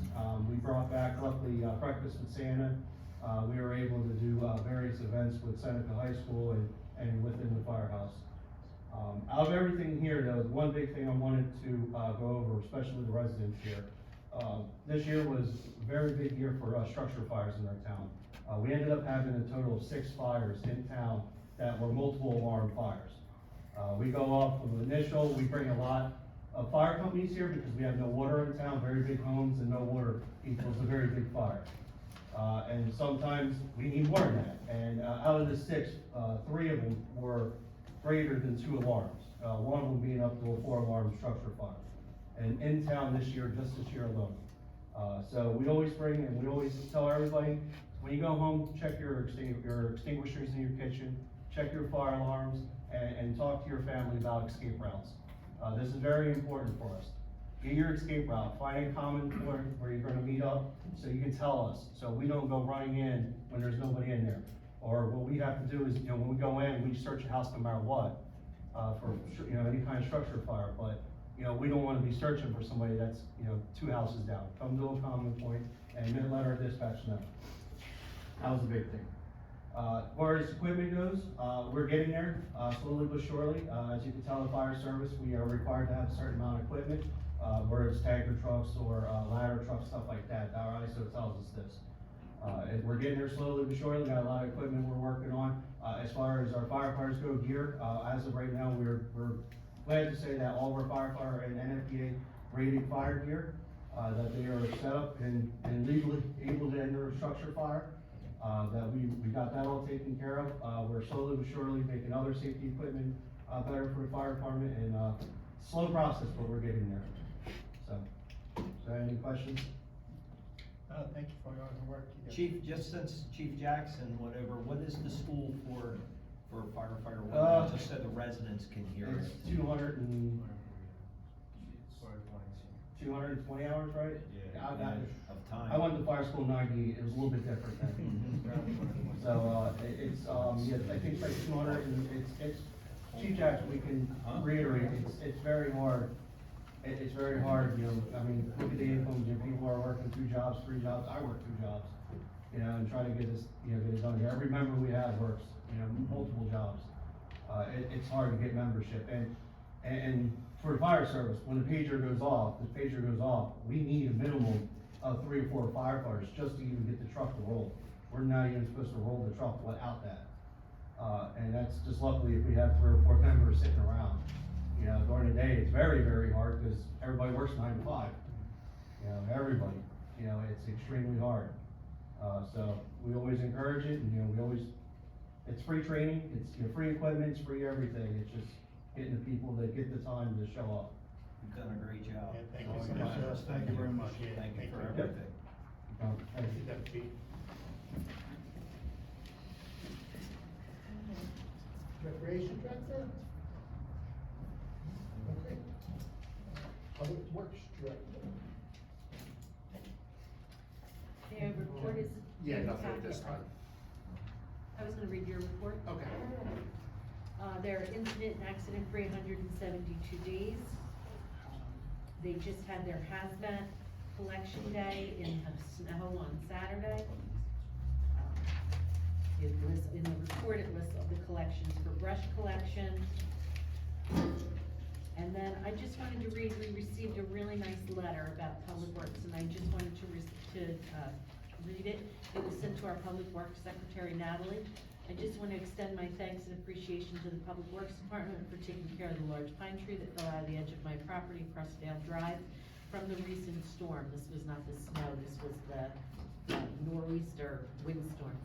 We brought back roughly Breakfast with Santa. We were able to do various events with Seneca High School and within the firehouse. Out of everything here, though, the one big thing I wanted to go over, especially the residents here, this year was a very big year for structure fires in our town. We ended up having a total of 6 fires in town that were multiple alarm fires. We go off of initial, we bring a lot of fire companies here because we have no water in town, very big homes, and no water equals a very big fire. And sometimes we need more than that. And out of the 6, 3 of them were greater than 2 alarms. One of them being up to a 4-alarm structure fire. And in town this year, just this year alone. So we always bring, and we always tell everybody, when you go home, check your extinguishers in your kitchen, check your fire alarms, and talk to your family about escape routes. This is very important for us. Get your escape route, find a common point where you're gonna meet up, so you can tell us, so we don't go running in when there's nobody in there. Or what we have to do is, when we go in, we search a house no matter what, for, any kind of structure fire, but, we don't wanna be searching for somebody that's, 2 houses down. Come to a common point and then let our dispatch know. That was a big thing. As far as equipment goes, we're getting there, slowly but surely. As you can tell in fire service, we are required to have a certain amount of equipment, whether it's tanker trucks or ladder trucks, stuff like that. Our ISO tells us this. And we're getting there slowly but surely. We got a lot of equipment we're working on. As far as our firefighters go, gear, as of right now, we're glad to say that all of our firefighter and NFPA rated fire gear, that they are set up and legally able to enter a structure fire. That we got that all taken care of. We're slowly but surely making other safety equipment better for the fire department, and slow process, but we're getting there. So any questions? Thank you for your hard work. Chief, just since Chief Jackson, whatever, what is the school for firefighter? Just so the residents can hear It's it. 220 hours, right? Yeah, I of time. I went to fire school in '98, it was a little bit different then. So, it's, yeah, I think it's like 200, and it's, Chief Jackson, we can reiterate, it's very hard. It's very hard, I mean, look at the incomes, people are working 2 jobs, 3 jobs, I work 2 jobs, and trying to get this, get it done here. Every member we have works, multiple jobs. It's hard to get membership, and for the fire service, when the pager goes off, we need a minimum 3 or 4 firefighters just to even get the truck to roll. We're not even supposed to roll the truck without that. And that's just luckily if we have 3 or 4 members sitting around. You know, during the day, it's very, very hard because everybody works 9 to 5. You know, everybody, you know, it's extremely hard. So we always encourage it, and, you know, it's free training, it's, you know, free equipment, it's free everything. It's just getting the people that get the time to show up. You've done a great job. Yeah, thank you so much. Yes, thank you very much. Thank you for Yep. everything. Thank you. Recreation Director? Okay. Public Works Director? May I report is? Yeah, nothing at this time. I was gonna read your report. Okay. They're incident and accident-free 172 days. They just had their hazmat collection day in snow on Saturday. It lists, in the report, it lists all the collections for brush collection. And then I just wanted to read, we received a really nice letter about Public Works, and I just wanted to read it. It was sent to our Public Works Secretary Natalie. I just want to extend my thanks and appreciation to the Public Works Department for taking care of the large pine tree that fell out of the edge of my property across Dale Drive from the recent storm. This was not the snow, this was the nor'easter windstorm.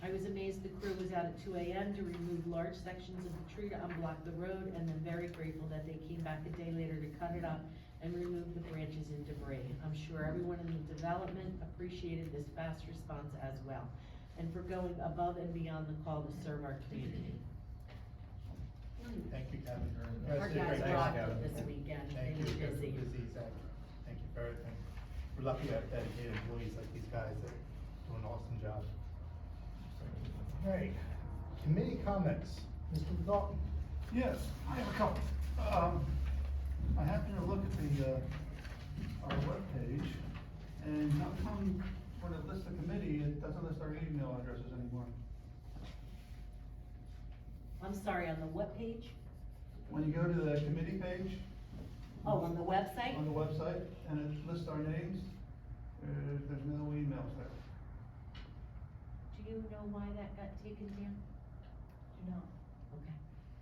I was amazed the crew was out at 2 a.m. to remove large sections of the tree to unblock the road, and then very grateful that they came back a day later to cut it up and remove the branches and debris. I'm sure everyone in the development appreciated this fast response as well, and for going above and beyond the call to serve our community. Thank you, Kevin. Our guys rocked it this weekend, they were busy. Exactly. Thank you for everything. We're lucky to have dedicated employees like these guys that do an awesome job. All right, committee comments, Mr. McNaughton. Yes, I have a couple. I happened to look at our webpage, and how come when it lists the committee, it doesn't list our email addresses anymore? I'm sorry, on the what page? When you go to the committee page. Oh, on the website? On the website, and it lists our names, there's no emails there. Do you know why that got taken down? No. Okay.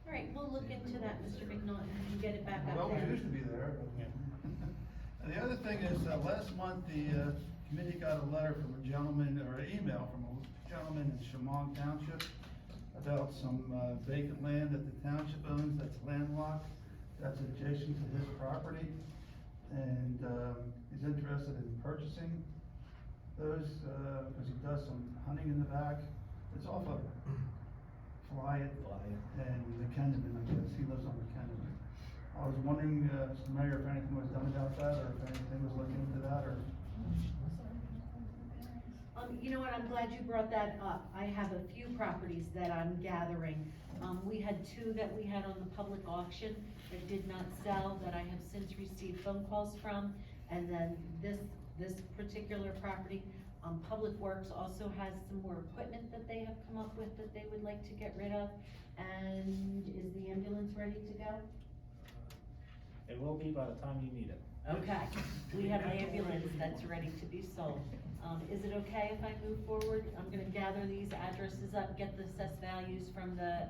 All right, we'll look into that, Mr. McNaughton, and get it back It up always there. used to be there, but. And the other thing is, last month, the, committee got a letter from a gentleman, or an email from a gentleman in Shamong Township about some, vacant land that the township owns that's landlocked, that's adjacent to his property. And, he's interested in purchasing those, because he does some hunting in the back. It's off of Flyett and McKenna, I guess, he lives on McKenna. I was wondering, Mr. Mayor, if anything was done about that, or if anything was looking into that, or? You know what, I'm glad you brought that up. I have a few properties that I'm gathering. We had 2 that we had on the public auction that did not sell, that I have since received phone calls from. And then this particular property, Public Works also has some more equipment that they have come up with that they would like to get rid of. And is the ambulance ready to go? It will be by the time you need it. Okay, we have an ambulance that's ready to be sold. Is it okay if I move forward? I'm gonna gather these addresses up, get the assessed values from the,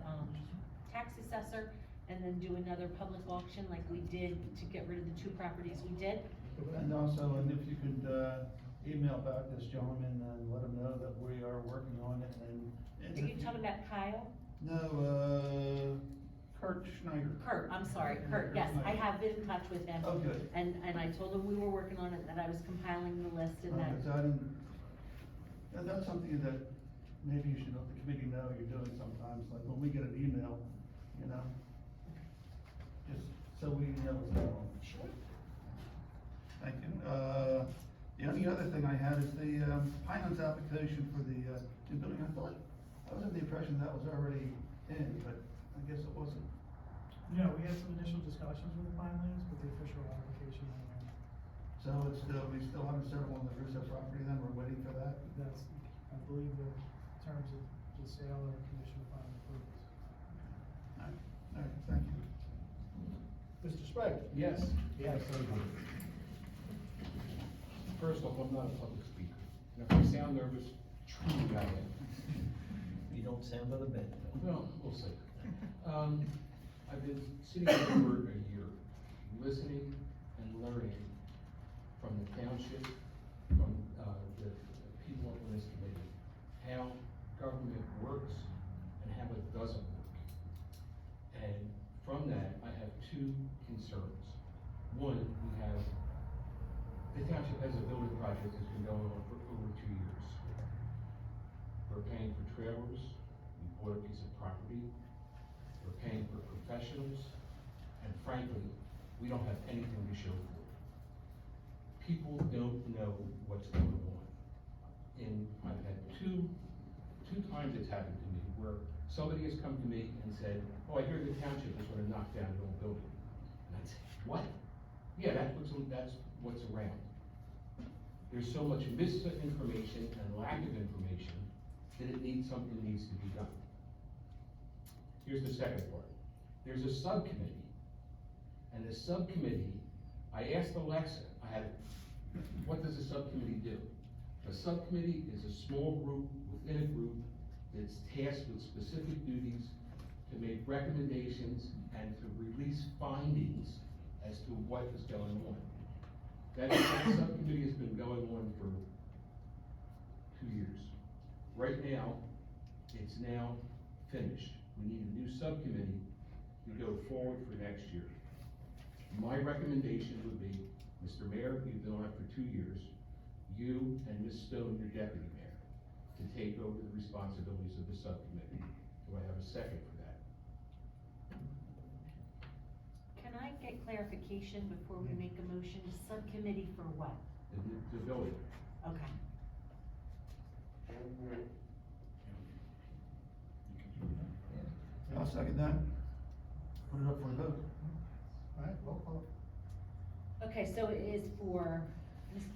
tax assessor, and then do another public auction like we did to get rid of the 2 properties we did. And also, and if you could, email back this gentleman and let him know that we are working on it and. Are you talking about Kyle? No, Kurt Schneider. Kurt, I'm sorry, Kurt, yes, I have been in touch with him. Oh, good. And I told him we were working on it, that I was compiling the list and that. Because I didn't, and that's something that maybe you should let the committee know you're doing sometimes, like when we get an email, you know? Just so we know what's going on. Sure. Thank you. The only other thing I had is the, Pinelands application for the, new building. I thought, I was under the impression that was already in, but I guess it wasn't. Yeah, we had some initial discussions with Pinelands, but the official application, So it's still, we still haven't settled on the Russo property then, we're waiting for that? that's, I believe, the terms of the sale or condition of final approvals. All right, thank you. Mr. Sprague? Yes. Yes. First off, I'm not a public speaker, and if I sound nervous, truly I am. You don't sound but a bit. Well, we'll see. I've been sitting here for a year, listening and learning from the township, from, the people on this committee, how government works and how it doesn't work. And from that, I have two concerns. One, we have, the township has a building project that's been going on for over 2 years. We're paying for trailers, we bought a piece of property, we're paying for professionals, and frankly, we don't have anything to show for it. People don't know what's going on. And I've had two times it's happened to me, where somebody has come to me and said, oh, I hear the township is gonna knock down an old building. And I said, what? Yeah, that's what's around. There's so much misinformation and lack of information that something needs to be done. Here's the second part. There's a subcommittee, and the subcommittee, I asked Alexa, what does a subcommittee do? A subcommittee is a small group within a group that's tasked with specific duties to make recommendations and to release findings as to what is going on. That subcommittee has been going on for 2 years. Right now, it's now finished. We need a new subcommittee to go forward for next year. My recommendation would be, Mr. Mayor, you've been on it for 2 years, you and Ms. Stone, your deputy mayor, to take over the responsibilities of the subcommittee. Do I have a second for that? Can I get clarification before we make a motion? Subcommittee for what? The building. Okay. I'll second that. Put it up for a vote. All right, roll call. Okay, so it is for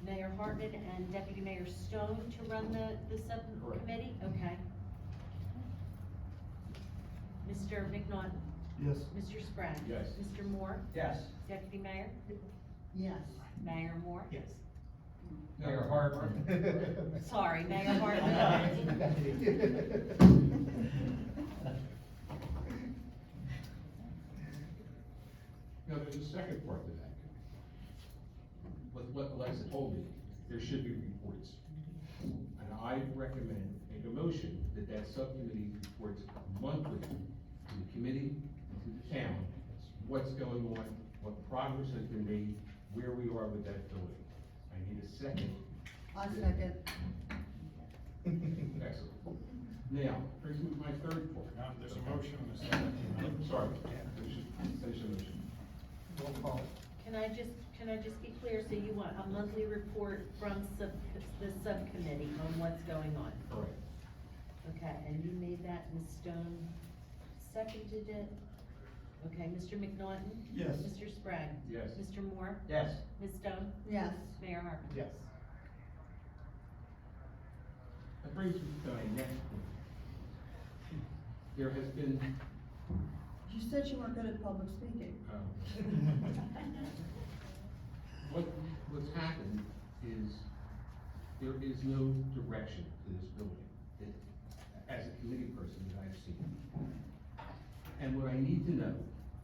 Mayor Hartman and Deputy Mayor Stone to run the subcommittee? Okay. Mr. McNaughton? Yes. Mr. Sprague? Yes. Mr. Moore? Yes. Deputy Mayor? Yes. Mayor Moore? Yes. Mayor Hartman. Sorry, Mayor Hartman. Now, there's a second part to that. With what Alexa told me, there should be reports. And I recommend, make a motion that that subcommittee reports monthly to the committee and to the town, what's going on, what progress has been made, where we are with that building. I need a second. I second. Excellent. Now, brings me to my third point. Now, there's a motion and a second. Sorry, finish the motion. Roll call. Can I just be clear, so you want a monthly report from the subcommittee on what's going on? Correct. Okay, and you made that, Ms. Stone seconded it? Okay, Mr. McNaughton? Yes. Mr. Sprague? Yes. Mr. Moore? Yes. Ms. Stone? Yes. Mayor Hartman? Yes. That brings me to my next point. There has been, You said you weren't good at public speaking. what's happened is there is no direction to this building, as a committee person that I've seen. And what I need to know,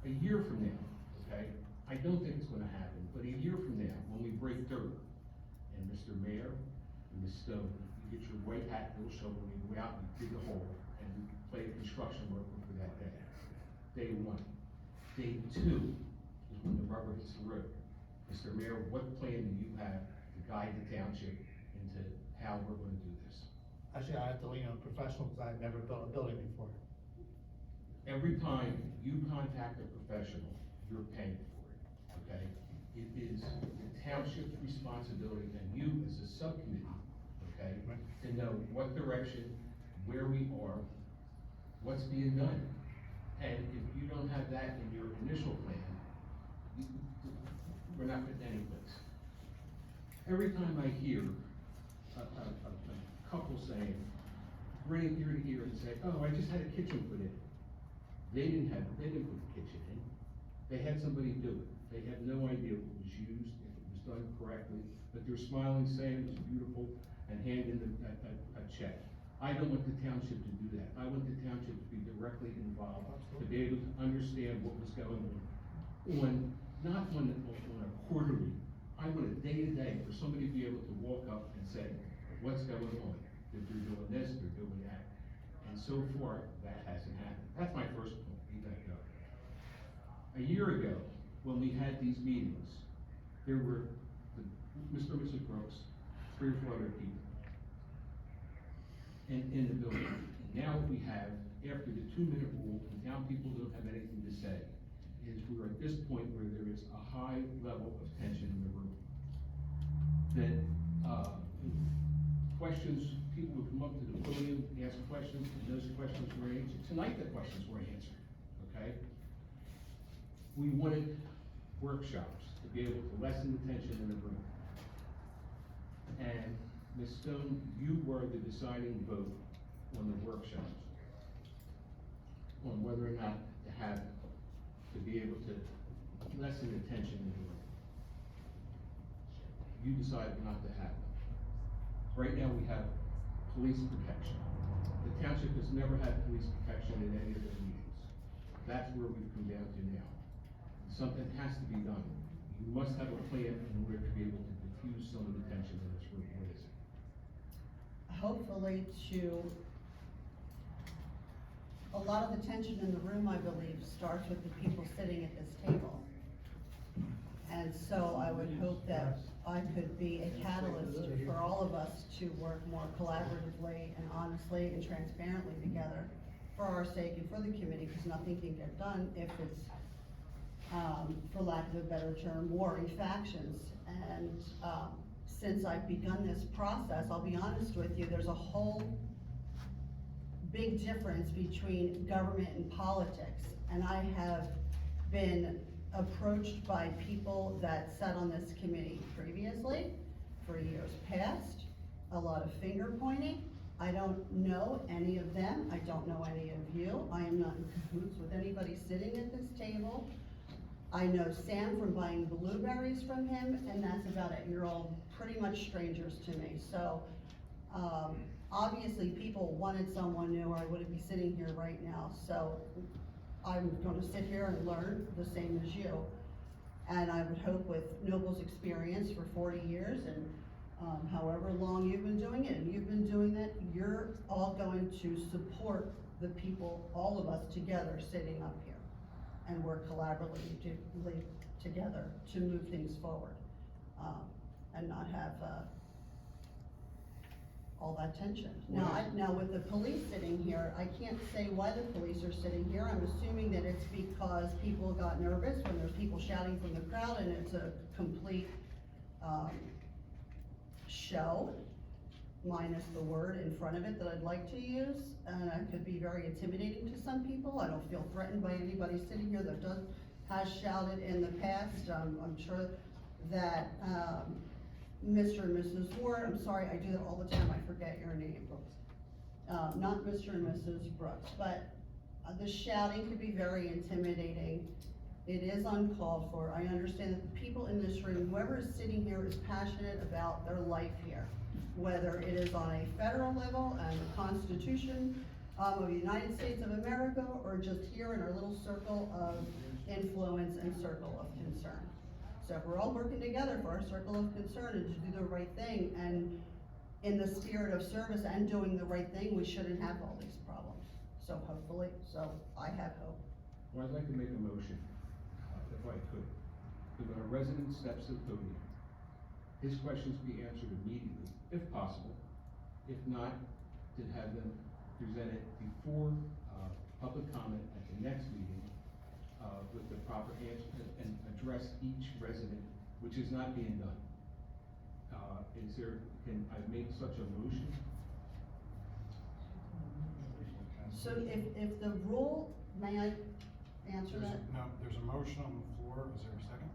a year from now, okay, I don't think it's gonna happen, but a year from now, when we break dirt, and Mr. Mayor and Ms. Stone, you get your white hat and little shovel, and you go out and dig a hole, and play a construction worker for that day. Day one. Day two is when the rubber hits the road. Mr. Mayor, what plan do you have to guide the township into how we're gonna do this? Actually, I have to lean on a professional because I've never built a building before. Every time you contact a professional, you're paying for it, okay? It is the township's responsibility and you as a subcommittee, okay, to know what direction, where we are, what's being done. And if you don't have that in your initial plan, we're not getting any place. Every time I hear a couple saying, bring it here to here and say, oh, I just had a kitchen put in. They didn't put the kitchen in. They had somebody do it. They had no idea if it was used, if it was done correctly. correctly, but they're smiling, saying it's beautiful, and handing a check. I don't want the township to do that. I want the township to be directly involved, to be able to understand what was going on, not on a quarterly. I want a day-to-day for somebody to be able to walk up and say, what's going on? That they're doing this, they're doing that. And so far, that hasn't happened. That's my first point, leave that go. A year ago, when we had these meetings, there were Mr. and Mrs. Brooks, 3 or 4 other people in the building. Now what we have, after the 2-minute rule, and now people don't have anything to say, is we're at this point where there is a high level of tension in the room. That, questions, people would come up to the podium, ask questions, and those questions were answered. Tonight, the questions were answered, okay? We wanted workshops to be able to lessen the tension in the room. And Ms. Stone, you were the deciding vote on the workshops, on whether or not to have them, to be able to lessen the tension in the room. You decided not to have them. Right now, we have police protection. The township has never had police protection in any of their meetings. That's where we've come down to now. Something has to be done. You must have a plan in order to be able to diffuse some of the tension in this room. What is it? Hopefully a lot of the tension in the room, I believe, starts with the people sitting at this table. And so I would hope that I could be a catalyst for all of us to work more collaboratively and honestly and transparently together for our sake and for the committee, because nothing can get done if it's, for lack of a better term, warring factions. And since I've begun this process, I'll be honest with you, there's a whole big difference between government and politics. And I have been approached by people that sat on this committee previously, for years past, a lot of finger pointing. I don't know any of them. I don't know any of you. I am not in cahoots with anybody sitting at this table. I know Sam from buying blueberries from him, and that's about it. You're all pretty much strangers to me. So, obviously people wanted someone new, or I wouldn't be sitting here right now. So, I'm gonna sit here and learn the same as you. And I would hope with Noble's experience for 40 years and however long you've been doing it, and you've been doing that, you're all going to support the people, all of us together sitting up here. And work collaboratively together to move things forward, and not have all that tension. Now with the police sitting here, I can't say why the police are sitting here. I'm assuming that it's because people got nervous when there's people shouting from the crowd and it's a complete show, minus the word in front of it that I'd like to use, and it could be very intimidating to some people. I don't feel threatened by anybody sitting here that has shouted in the past. I'm sure that Mr. and Mrs. Ward, I'm sorry, I do that all the time, I forget your name, Brooks. Not Mr. and Mrs. Brooks, but the shouting could be very intimidating. It is uncalled for. I understand that the people in this room, whoever is sitting here, is passionate about their life here, whether it is on a federal level and the Constitution of the United States of America, or just here in our little circle of influence and circle of concern. So if we're all working together for our circle of concern and to do the right thing, and in the spirit of service and doing the right thing, we shouldn't have all these problems. So hopefully, I have hope. Well, I'd like to make a motion, if I could, that when a resident steps to the podium, his questions be answered immediately, if possible. If not, to have them presented before public comment at the next meeting with the proper answer, and address each resident, which is not being done. Can I make such a motion? So if the rule, may I answer that? No, there's a motion on the floor. Is there a second?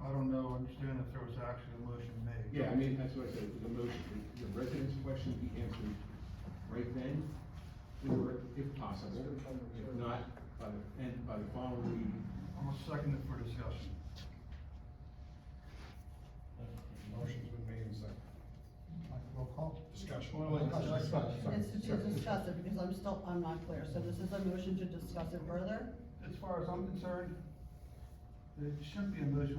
I don't know, understand if there was actually a motion made. Yeah, I mean, that's what I said, the motion, the resident's question be answered right then, or if possible, if not, by the following meeting. I'll second it for discussion. discuss. It's to discuss it, because I'm not clear, so this is a motion to discuss it further? As far as I'm concerned, there shouldn't be a motion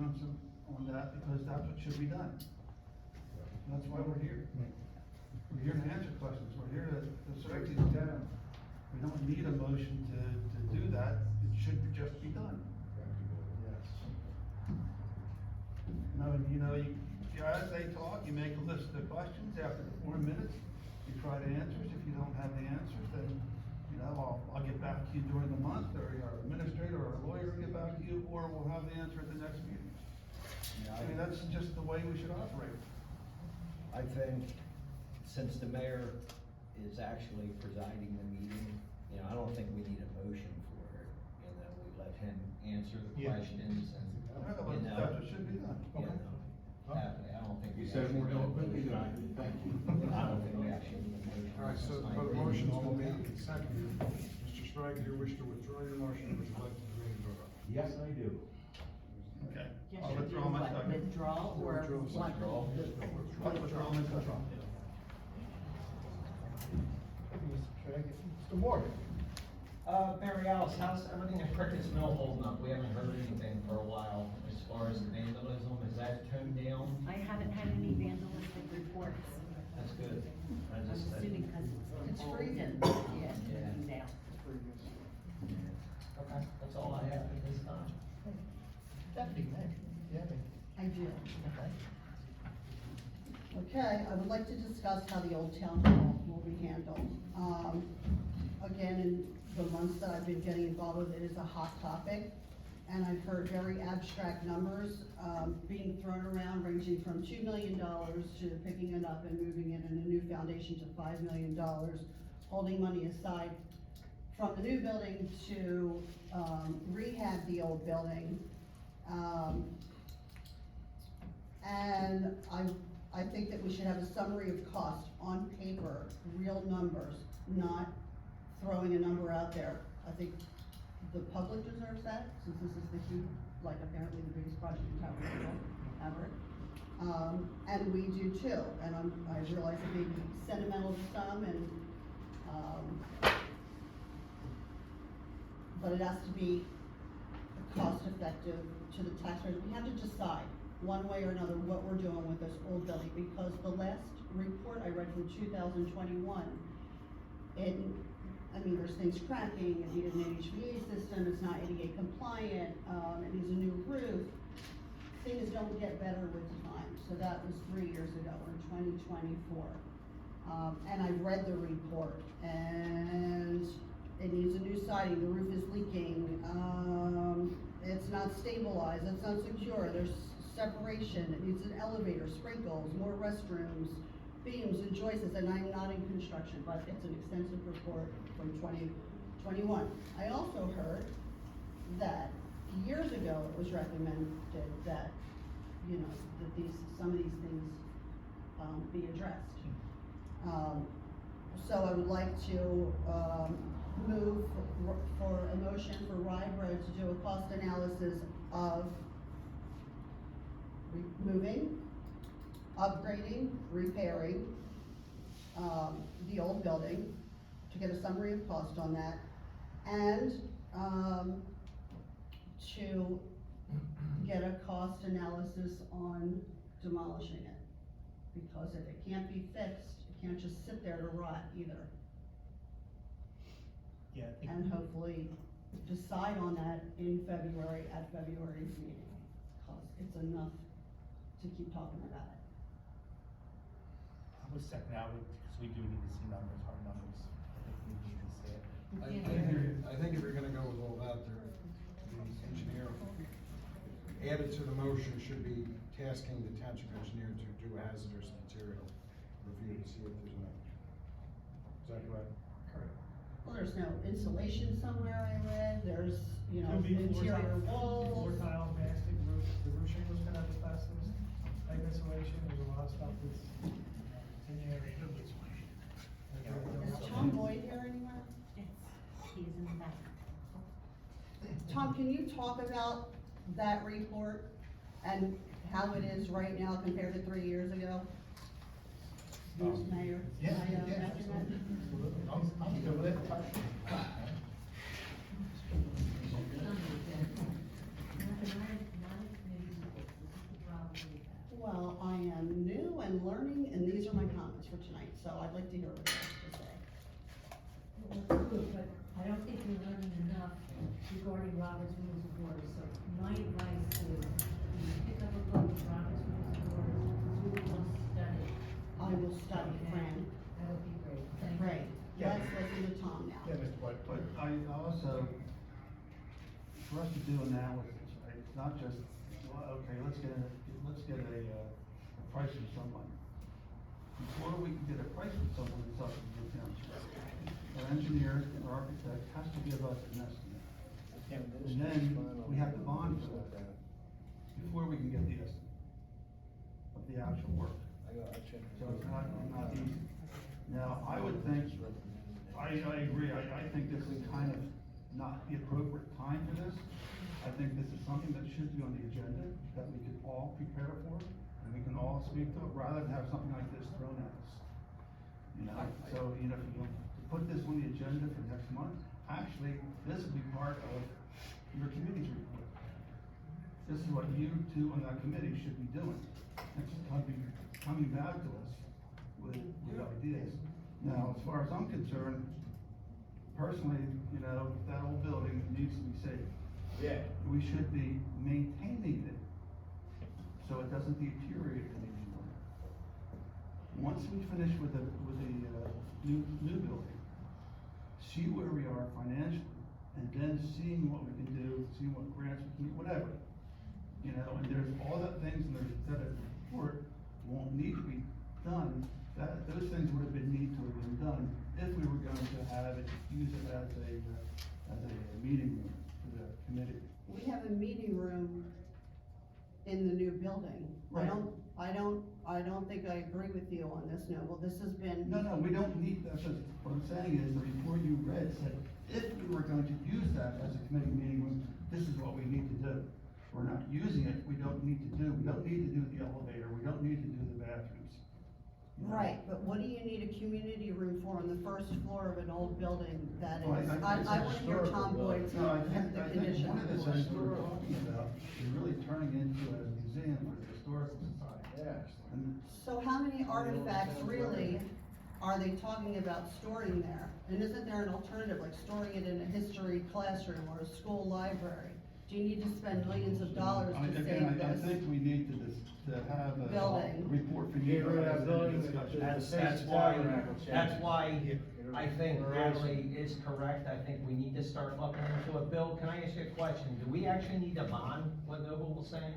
on that, because that's what should be done. That's why we're here. We're here to answer questions, we're here to strike these down. We don't need a motion to do that, it should just be done. As they talk, you make a list of questions after the 4 minutes, you try to answer it. If you don't have the answers, then, I'll get back to you during the month, or our administrator or our lawyer will get back to you, or we'll have the answer at the next meeting. That's just the way we should operate. I think, since the mayor is actually presiding the meeting, I don't think we need a motion for it. We let him answer the questions and, That's what should be done. I don't think. You said more than quickly, thank you. I don't think we actually need a motion. All right, so the motion's been made and seconded. Mr. Strike, do you wish to withdraw your motion, or would you like to remain vote on? Yes, I do. Okay. Yes, I'll you do withdraw my what, second. withdrawal or what? I'll withdraw my second. Mr. Morgan? Mary Alice, how's everything at Crickett's Mill holding up? We haven't heard anything for a while as far as the vandalism. Is that toned down? I haven't had any vandalistic reports. That's good. I'm assuming because it's freezing. Yeah, it's freezing down. Okay, that's all I have at this time. Deputy Mayor, you have any? I do. Okay. Okay, I would like to discuss how the old town hall will be handled. Again, in the months that I've been getting involved with it, is a hot topic. And I've heard very abstract numbers, being thrown around, ranging from $2 million to picking it up and moving it in a new foundation to $5 million, holding money aside from the new building to, rehab the old building. And I think that we should have a summary of cost on paper, real numbers, not throwing a number out there. I think the public deserves that, since this is the huge, apparently the biggest project in Tabernacle ever. And we do too, and I realize it may be sentimental to some, and, but it has to be cost effective to the taxpayers. We have to decide, one way or another, what we're doing with this old building, because the last report I read from 2021, there's things cracking, it needed an HVA system, it's not ADA compliant, it needs a new roof. Things don't get better with time, so that was 3 years ago, in 2024. And I've read the report, and it needs a new siding, the roof is leaking, it's not stabilized, it's not secure, there's separation, it needs an elevator, sprinkles, more restrooms, beams and joists, and I'm not in construction, but it's an extensive report from 2021. I also heard that years ago it was recommended that, that some of these things, be addressed. So I would like to, move for a motion for Rybro to do a cost analysis of moving, upgrading, repairing, the old building, to get a summary of cost on that, and, to get a cost analysis on demolishing it. Because if it can't be fixed, it can't just sit there to rot either. Yeah, I think. And hopefully decide on that in February, at February's meeting, because it's enough to keep talking about it. I would second that, because we do need to see numbers, hard numbers. I think we need to see it. I think if you're gonna go with all that, the engineer added to the motion should be tasking the township engineer to do a hazardous material review to see if there's no. Is that correct? Correct. Well, there's no insulation somewhere I read, there's, Could be floor interior tile- walls. Floor tile, mastic roof, the roof shingle's gonna have asbestos, pipe insulation, there's a lot of stuff that's in the area. Is Tom Boyd here anywhere? Yes, he's in the back. Tom, can you talk about that report and how it is right now compared to 3 years ago? Mayor, Yeah, can I, yeah, ask you that? absolutely. I'm good with it. Well, I am new and learning, and these are my comments for tonight, so I'd like to hear what you have to say. Well, that's good, but I don't think you're learning enough regarding Robert's Rules of Order, so my advice is, you pick up a book of Robert's Rules of Order, do a little study. I will study, Fran. That would be great, thank you. Great, Yeah. let's listen to Tom now. Yeah, Mr. White. But I also, for us to do analysis, right, it's not just, well, okay, let's get a price from someone. Before we can get a price from someone, it's up to the township. Our engineer and our architect has to give us an estimate. And then we have to bond for that, before we can get the estimate of the actual work. So it's not easy. Now, I would think, I agree, I think this is kind of not the appropriate time for this. I think this is something that should be on the agenda, that we can all prepare for, and we can all speak to it, rather than have something like this thrown at us. You know, so, you know, to put this on the agenda for next month, actually, this will be part of your committee's report. This is what you two on that committee should be doing. It's coming back to us with ideas. Now, as far as I'm concerned, personally, you know, that old building needs to be saved. Yeah. We should be maintaining it so it doesn't deteriorate anymore. Once we finish with the new building, see where we are financially, and then seeing what we can do, seeing what grants we can, whatever. You know, and there's all that things in that report won't need to be done. Those things would have need to have been done if we were going to have it, use it as a meeting room for the committee. We have a meeting room in the new building. Right. I don't think I agree with you on this, Noble. This has been. No, we don't need, what I'm saying is, the report you read said, if we were going to use that as a committee meeting room, this is what we need to do. We're not using it, we don't need to do the elevator, we don't need to do the bathrooms. You know? Right, but what do you need a community room for on the first floor of an old building that is, Well, I I wanna hear Tom Boyd's No, I think condition. one of the things we're talking about is really turning into a museum for the historical society. And So how many artifacts really are they talking about storing there? And isn't there an alternative, like storing it in a history classroom or a school library? Do you need to spend millions of dollars to save I this? think we need to have a Building. report for you. Get rid of that guys building, and discussion. That's why I think Natalie is correct. I think we need to start looking into it. Bill, can I ask you a question? Do we actually need a bond, what Noble was saying,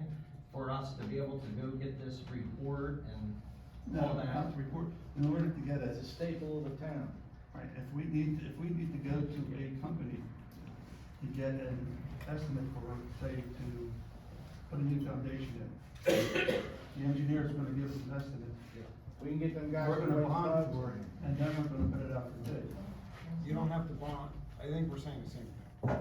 for us to be able to go get this report and all No, that? not the report, in order to get It's a staple of the town. right, if we need to go to a company to get an estimate for, say, to put a new foundation in, the engineer's gonna give us an estimate. We can get them guys. We're to gonna raise bond funds. for it, and then we're gonna put it out for bid. You don't have to bond, I think we're saying the same thing.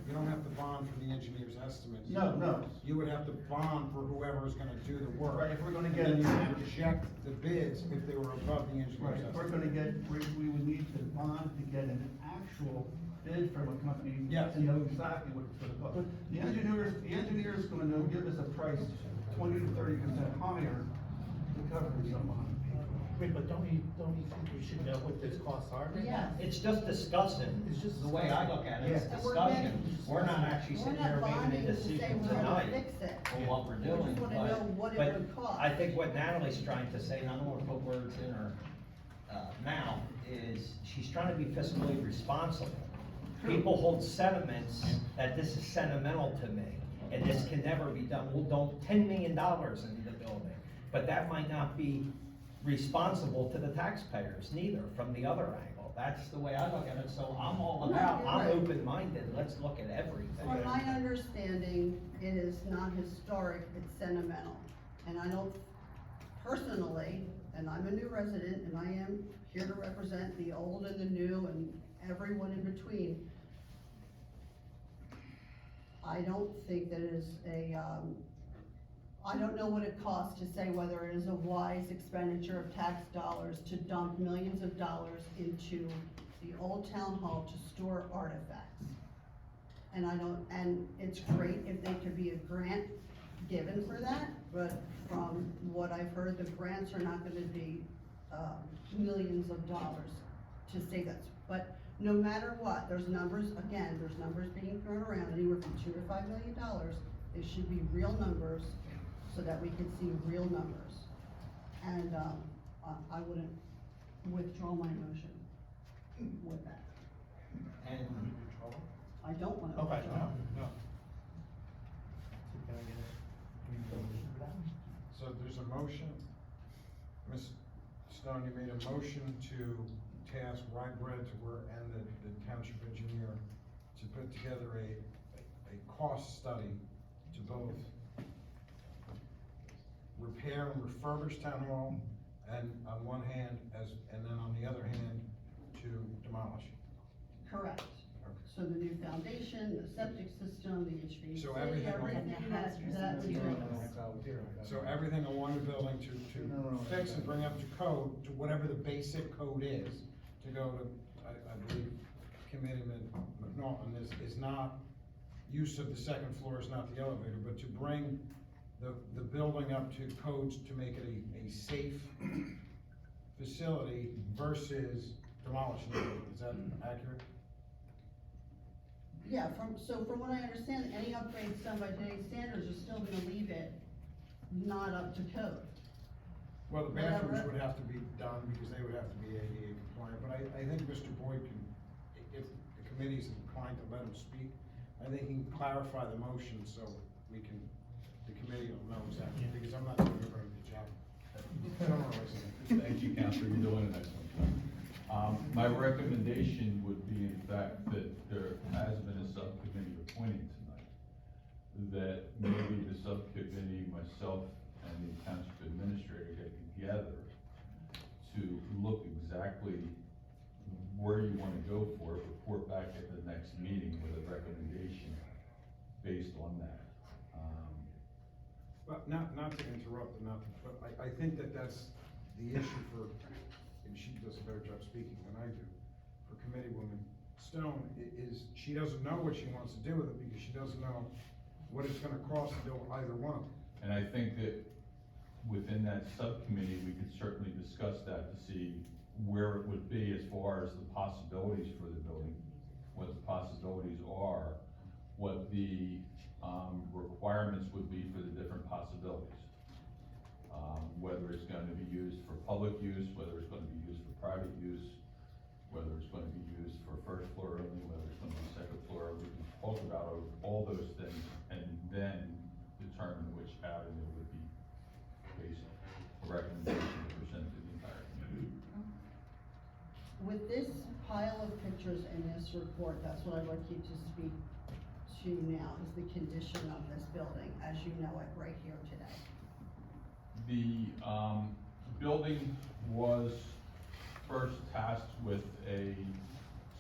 You don't have to bond for the engineer's estimate. No. You would have to bond for whoever's gonna do the work. Right, if we're gonna And get- then you would reject the bids if they were above the engineer's Right, if we're estimate. gonna get, we would need to bond to get an actual bid from a company. Yes. To know exactly what it's gonna cost. The engineer's gonna give us a price 20 to 30% higher to cover someone. Wait, but don't you think we should know what those costs are? Yes. It's just discussing, It's just the way I look at it, it's And we're discussion. getting- We're not actually We're sitting not here making bonding a to say decision we're gonna tonight fix it. on what we're We doing, just wanna know what it would cost. I think what Natalie's trying to say, and I don't wanna put words in her, mouth, is she's trying to be fiscally responsible. People hold sentiments that this is sentimental to me, and this can never be done. We'll dump $10 million into the building, but that might not be responsible to the taxpayers neither, from the other angle. That's the way I look at it, so I'm all No, about, you're I'm right. open-minded, let's look at everything. From my understanding, it is not historic, it's sentimental. And I don't, personally, and I'm a new resident, and I am here to represent the old and the new and everyone in between. I don't think that it is I don't know what it costs to say whether it is a wise expenditure of tax dollars to dump millions of dollars into the old town hall to store artifacts. And and it's great if there could be a grant given for that, but from what I've heard, the grants are not gonna be, millions of dollars to say that. But no matter what, there's numbers being thrown around, anywhere from $2 to $5 million. They should be real numbers so that we can see real numbers. And, I wouldn't withdraw my motion with that. And, I don't wanna okay, withdraw. No. So there's a motion, Ms. Stone, you made a motion to task Rye Bread and the township engineer to put together a cost study to both repair and refurbish town hall, and on one hand, and then on the other hand, to demolish. Correct. So the new foundation, the septic system, the HVAC, So everything everything that we do. So everything along the building to fix and bring up to code, to whatever the basic code is, to go to, I believe, Committeeman McNaughton, is not, use of the second floor is not the elevator, but to bring the building up to codes to make it a safe facility versus demolishing it. Is that accurate? Yeah, from what I understand, any upgrades done by today's standards are still gonna leave it not up to code. Well, the bathrooms Whatever. would have to be done because they would have to be ADA compliant, but I think Mr. Boyd can, if the committee's inclined to let him speak, I think he can clarify the motion so the committee will know exactly, because I'm not doing a very good job. Thank you, Counselor, you're doing an excellent job. My recommendation would be, in fact, that there has been a subcommittee appointed tonight, that maybe the subcommittee, myself and the township administrator get together to look exactly where you wanna go for it, report back at the next meeting with a recommendation based on that. But not to interrupt and but I think that's the issue for, and she does a better job speaking than I do, for Committeewoman Stone, is she doesn't know what she wants to do with it because she doesn't know what it's gonna cost to do either one of them. And I think that within that subcommittee, we could certainly discuss that to see where it would be as far as the possibilities for the building, what the possibilities are, what the requirements would be for the different possibilities. Whether it's going to be used for public use, whether it's going to be used for private use, whether it's going to be used for first floor only, whether it's going to be second floor. We can talk about all those things and then determine which avenue would be based on a recommendation to present to the entire community. With this pile of pictures in this report, that's what I'd like you to speak to now, is the condition of this building as you know it right here today. The building was first tasked with a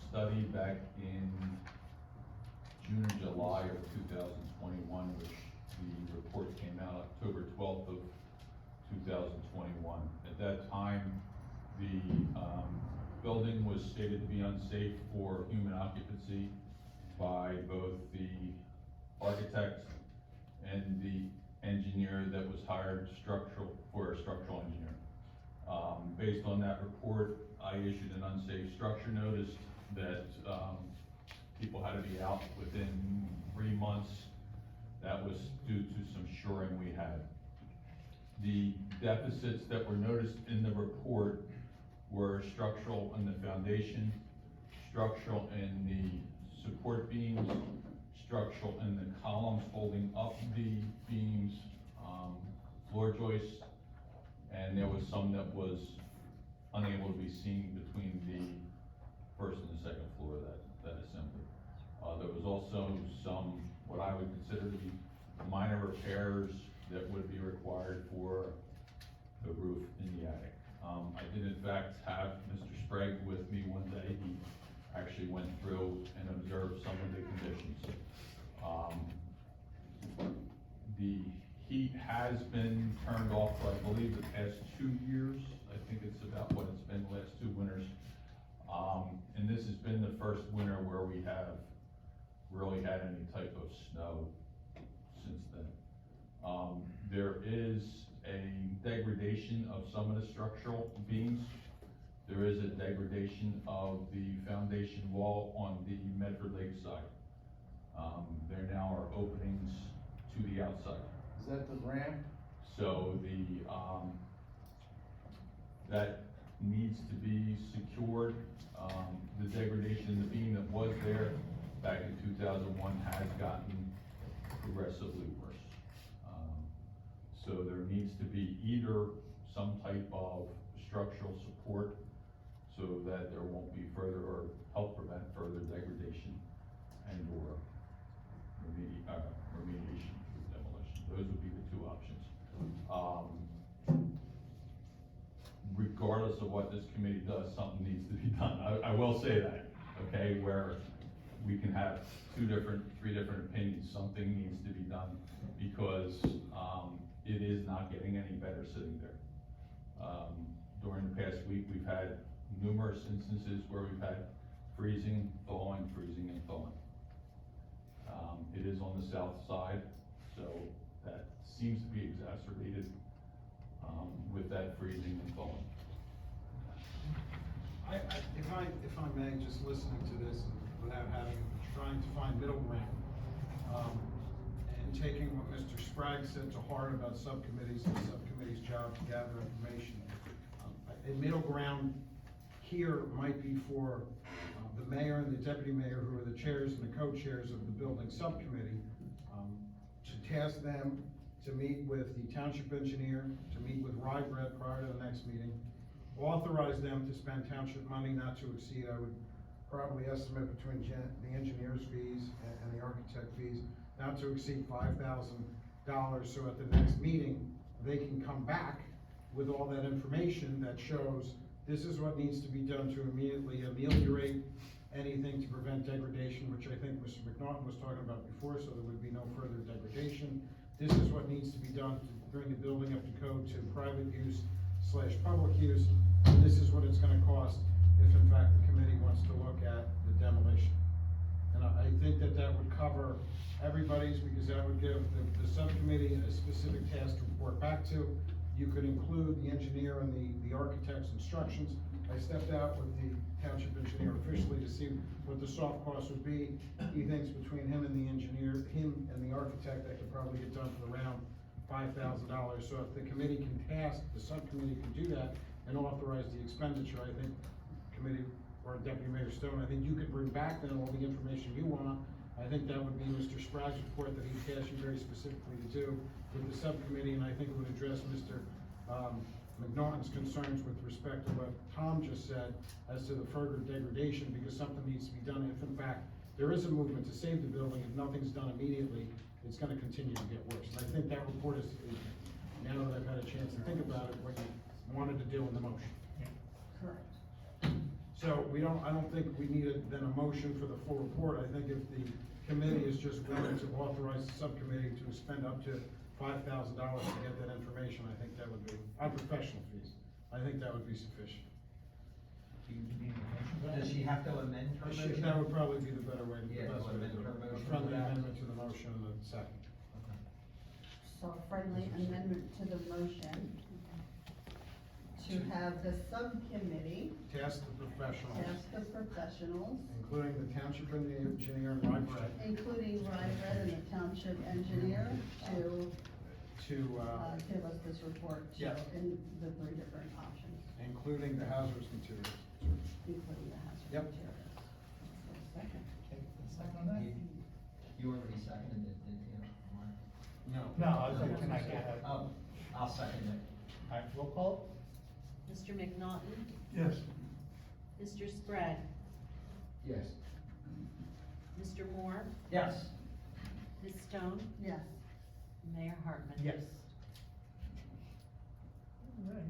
study back in June or July of 2021, which the report came out October 12th of 2021. At that time, the building was stated to be unsafe for human occupancy by both the architect and the engineer that was hired for a structural engineer. Based on that report, I issued an unsafe structure notice that people had to be out within 3 months. That was due to some shoring we had. The deficits that were noticed in the report were structural in the foundation, structural in the support beams, structural in the columns holding up the beams, floor joists, and there was some that was unable to be seen between the first and the second floor of that assembly. There was also some, what I would consider to be minor repairs that would be required for the roof in the attic. I did in fact have Mr. Sprague with me one day. He actually went through and observed some of the conditions. The heat has been turned off for, I believe, the past 2 years. I think it's about what it's been the last 2 winters. And this has been the first winter where we have really had any type of snow since then. There is a degradation of some of the structural beams. There is a degradation of the foundation wall on the Medford Lake side. There now are openings to the outside. Is that the ramp? So that needs to be secured. The degradation in the beam that was there back in 2001 has gotten progressively worse. So there needs to be either some type of structural support so that there won't be further, or help prevent further degradation and or remediation through demolition. Those would be the 2 options. Regardless of what this committee does, something needs to be done. I will say that, okay, where we can have 3 different opinions, something needs to be done, because, it is not getting any better sitting there. During the past week, we've had numerous instances where we've had freezing, thawing, freezing and thawing. It is on the south side, so that seems to be exacerbated, with that freezing and thawing. If I may, just listening to this without trying to find middle ground, and taking what Mr. Sprague said to heart about subcommittees and the subcommittee's job to gather information. A middle ground here might be for the mayor and the deputy mayor, who are the chairs and the co-chairs of the building subcommittee, to task them to meet with the township engineer, to meet with Rybred prior to the next meeting, authorize them to spend township money not to exceed, I would probably estimate between the engineer's fees and the architect fees, not to exceed $5,000, so at the next meeting, they can come back with all that information that shows this is what needs to be done to immediately ameliorate anything to prevent degradation, which I think Mr. McNaughton was talking about before, so there would be no further degradation. This is what needs to be done to bring the building up to code to private use / public use, and this is what it's gonna cost if in fact the committee wants to look at the demolition. And I think that would cover everybody's, because that would give the subcommittee a specific task to report back to. You could include the engineer and the architect's instructions. I stepped out with the township engineer officially to see what the soft cost would be. He thinks between him and the engineer, him and the architect, that could probably get done for around $5,000. So if the committee can task, the subcommittee can do that and authorize the expenditure, I think committee or Deputy Mayor Stone, I think you could bring back then all the information you want. I think that would be Mr. Sprague's report that he tasked you very specifically to do with the subcommittee, and I think it would address Mr. McNaughton's concerns with respect to what Tom just said as to the further degradation, because something needs to be done. If in fact there is a movement to save the building, if nothing's done immediately, it's gonna continue to get worse. And I think that report is now that I've had a chance to think about it, what you wanted to do in the motion. Correct. So I don't think we needed then a motion for the full report. I think if the committee is just willing to authorize the subcommittee to spend up to $5,000 to get that information, I think that would be, on professional fees, I think that would be sufficient. Does she have to amend her motion? That would probably be the better way to, the Yeah, best way to amend do her it. A motion friendly to that. amendment to the motion and a second. So a friendly amendment to the motion to have the subcommittee Task the professionals, task the professionals, including the township engineer and Rybred, including Rybred and the township engineer, to give us this report to, Yes. in the 3 different options, including the hazardous materials. including the hazard Yep. materials. So second. Second on that? You already seconded it, didn't you, Mark? No. No, I was like, can I get Oh, I'll second it. a roll call? Mr. McNaughton, Yes. Mr. Sprague, Yes. Mr. Moore, Yes. Ms. Stone, Yes. Mayor Hartman. Yes. All right,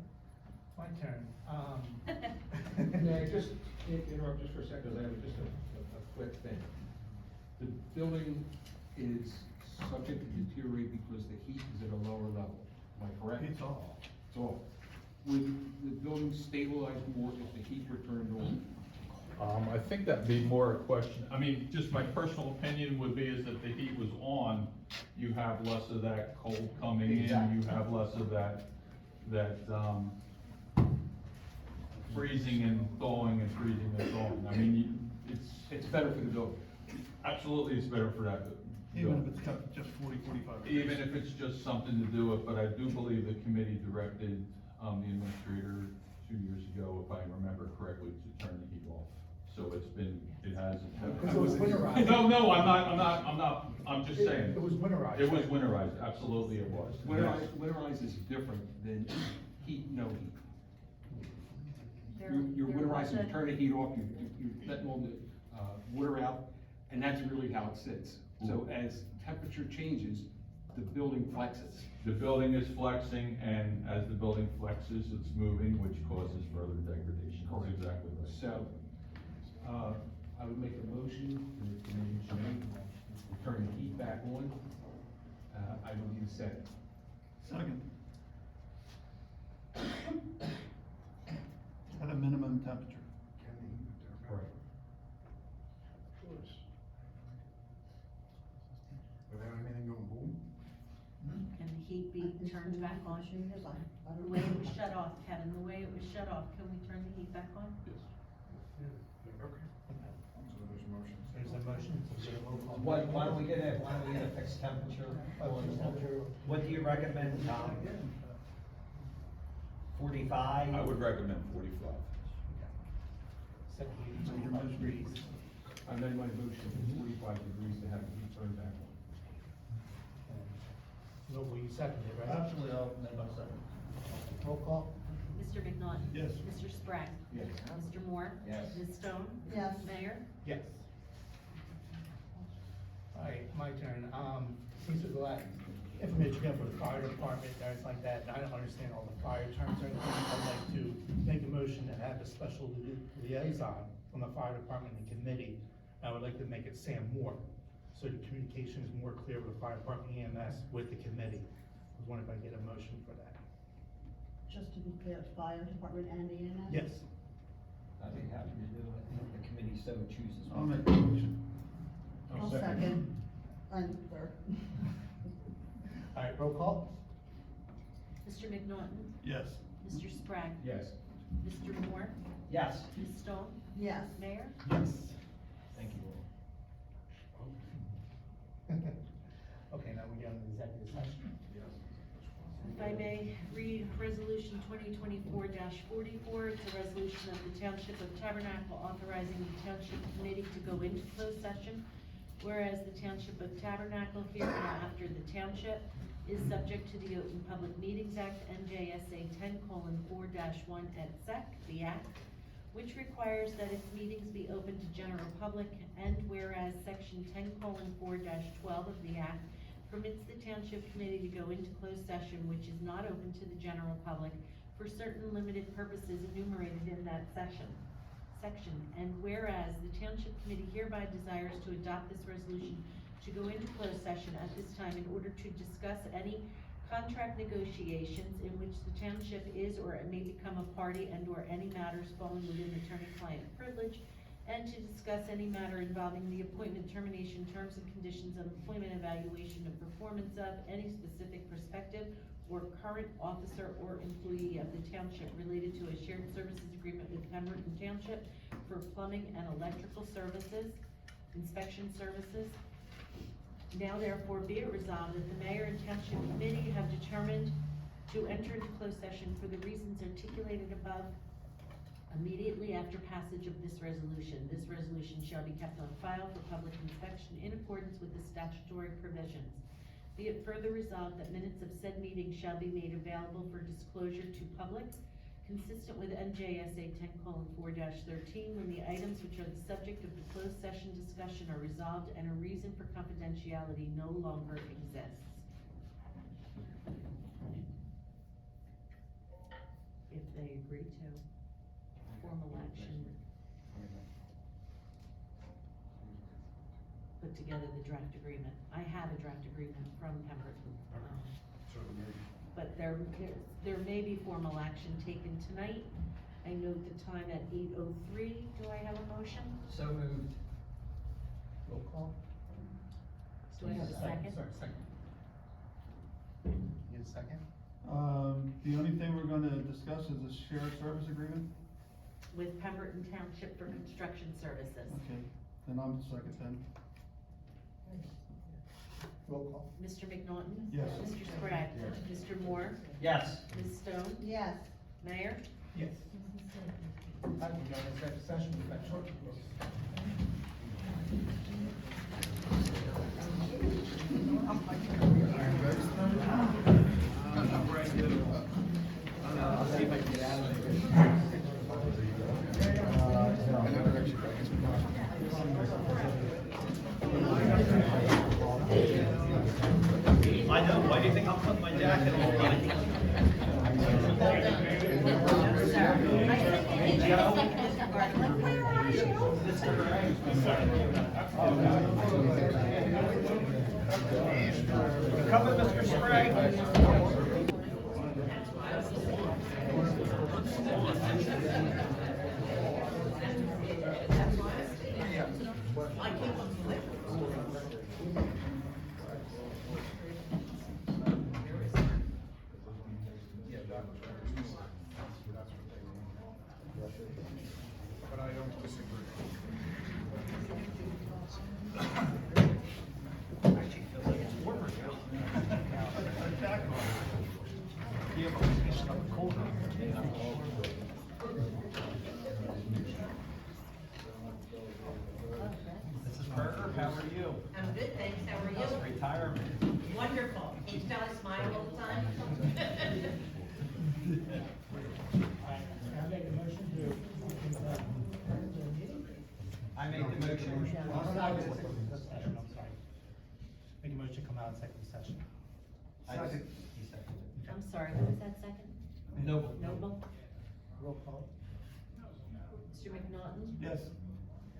my turn. May I just interrupt just for a second, because I have just a quick thing. The building is subject to deteriorate because the heat is at a lower level. Am I correct? It's all. It's off. Would the building stabilize more if the heat were turned on? I think that'd be more a question, I mean, just my personal opinion would be is that the heat was on, you have less of that cold coming in, Exactly. you have less of that, freezing and thawing and freezing and thawing. I mean, It's better for the building. absolutely it's better for that. Even if it's kept just 40, 45 degrees. Even if it's just something to do it, but I do believe the committee directed, the administrator 2 years ago, if I remember correctly, to turn the heat off. So it hasn't. Because it was winterized. No, I'm just saying. It was winterized. It was winterized, absolutely it was. Yes. Winterize is different than heat, no heat. There- You're there winterizing, was you turn the heat off, you're letting all the, water out, and that's really how it sits. So as temperature changes, the building flexes. The building is flexing, and as the building flexes, it's moving, which causes further degradation. That's Correct. exactly right. So, I would make a motion for the committee to turn the heat back on. I will need a second. Second. At a minimum temperature. Right. Without anything going boom? Can the heat be turned back on? The way it was shut off, Kevin, the way it was shut off, can we turn the heat back on? Okay. So there's a motion. There's a motion, so get a roll call. Why don't we get a fixed temperature? What do you recommend, Tom? 45? I would recommend 45. I made my motion to 45 degrees to have the heat turned back on. No, well, you seconded it, right? Absolutely, I'll make my second. Roll call? Mr. McNaughton? Yes. Mr. Sprague? Yes. Mr. Moore? Yes. Ms. Stone? Yes. Mayor? Yes. All right, my turn. Since there's a lot of information given for the fire department, and everything like that, and I don't understand all the fire terms or anything, I'd like to make a motion to have a special liaison from the fire department and committee. I would like to make it Sam Moore, so the communication is more clear with the fire department EMS with the committee. I was wondering if I get a motion for that. Just to be clear, fire department and EMS? Yes. I'd be happy to do it, if the committee so chooses. I'll make the motion. I'll second. And third. All right, roll call? Mr. McNaughton? Yes. Mr. Sprague? Yes. Mr. Moore? Yes. Ms. Stone? Yes. Mayor? Yes. Thank you all. Okay, now we go into executive session. If I may read Resolution 2024-44, it's a resolution of the Township of Tabernacle authorizing the Township Committee to go into closed session, whereas the Township of Tabernacle hereinafter the Township is subject to the Open Public Meetings Act, NJSA 10:4-1 et sec, the Act, which requires that its meetings be open to general public, and whereas Section 10:4-12 of the Act permits the Township Committee to go into closed session which is not open to the general public for certain limited purposes enumerated in that section. And whereas the Township Committee hereby desires to adopt this resolution to go into closed session at this time in order to discuss any contract negotiations in which the Township is or may become a party and/or any matters falling within attorney-client privilege, and to discuss any matter involving the appointment, termination, terms and conditions of employment, evaluation, and performance of any specific prospective or current officer or employee of the Township related to a shared services agreement with Pemberton Township for plumbing and electrical services, inspection services. Now therefore be it resolved that the Mayor and Township Committee have determined to enter into closed session for the reasons articulated above immediately after passage of this resolution. This resolution shall be kept on file for public inspection in accordance with the statutory provisions. Be it further resolved that minutes of said meeting shall be made available for disclosure to public, consistent with NJSA 10:4-13, when the items which are the subject of the closed session discussion are resolved and a reason for confidentiality no longer exists. If they agree to formal action. But put together the draft agreement. I have a draft agreement from Pemberton. So maybe. But there may be formal action taken tonight. I note the time at 8:03. Do I have a motion? So moved. Roll call? Do I have a second? Sorry, second. Need a second? The only thing we're gonna discuss is the shared service agreement. With Pemberton Township for construction services. Okay, then I'm second then. Roll call. Mr. McNaughton? Yes. Mr. Sprague? Mr. Moore? Yes. Ms. Stone? Yes. Mayor? Yes. All right, we're going to executive session, we'll be back shortly. I'll see if I can get out of there. I know, why do you think I'm putting my jacket on? Come with Mr. Sprague. But I don't disagree. Actually feels like it's warmer now. Yeah, but it's not cold. Mrs. Berger, how are you? I'm good, thanks, how are How's you? retirement? Wonderful, can't you tell I smile all the time? I make a motion to. I made the motion. Session, I'm sorry. Make a motion to come out of executive session. He seconded. I'm sorry, who was that second? Noble. Noble? Roll call. Mr. McNaughton? Yes.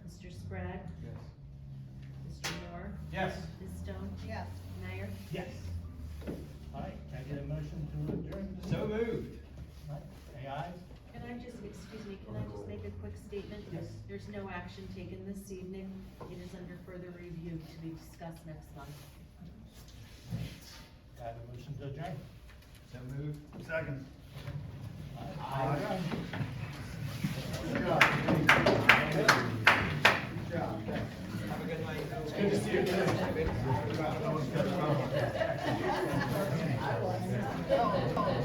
Mr. Sprague? Yes. Mr. Moore? Yes. Ms. Stone? Yes. Mayor? Yes. All right, can I get a motion to adjourn? So moved. All right, say aye. Can I just, excuse me, can I just make a quick statement? Yes. There's no action taken this evening. It is under further review to be discussed next month. I have a motion to adjourn. So moved. Second. Aye. Good job. Good job. Have a good night. It's good to see you. That was good.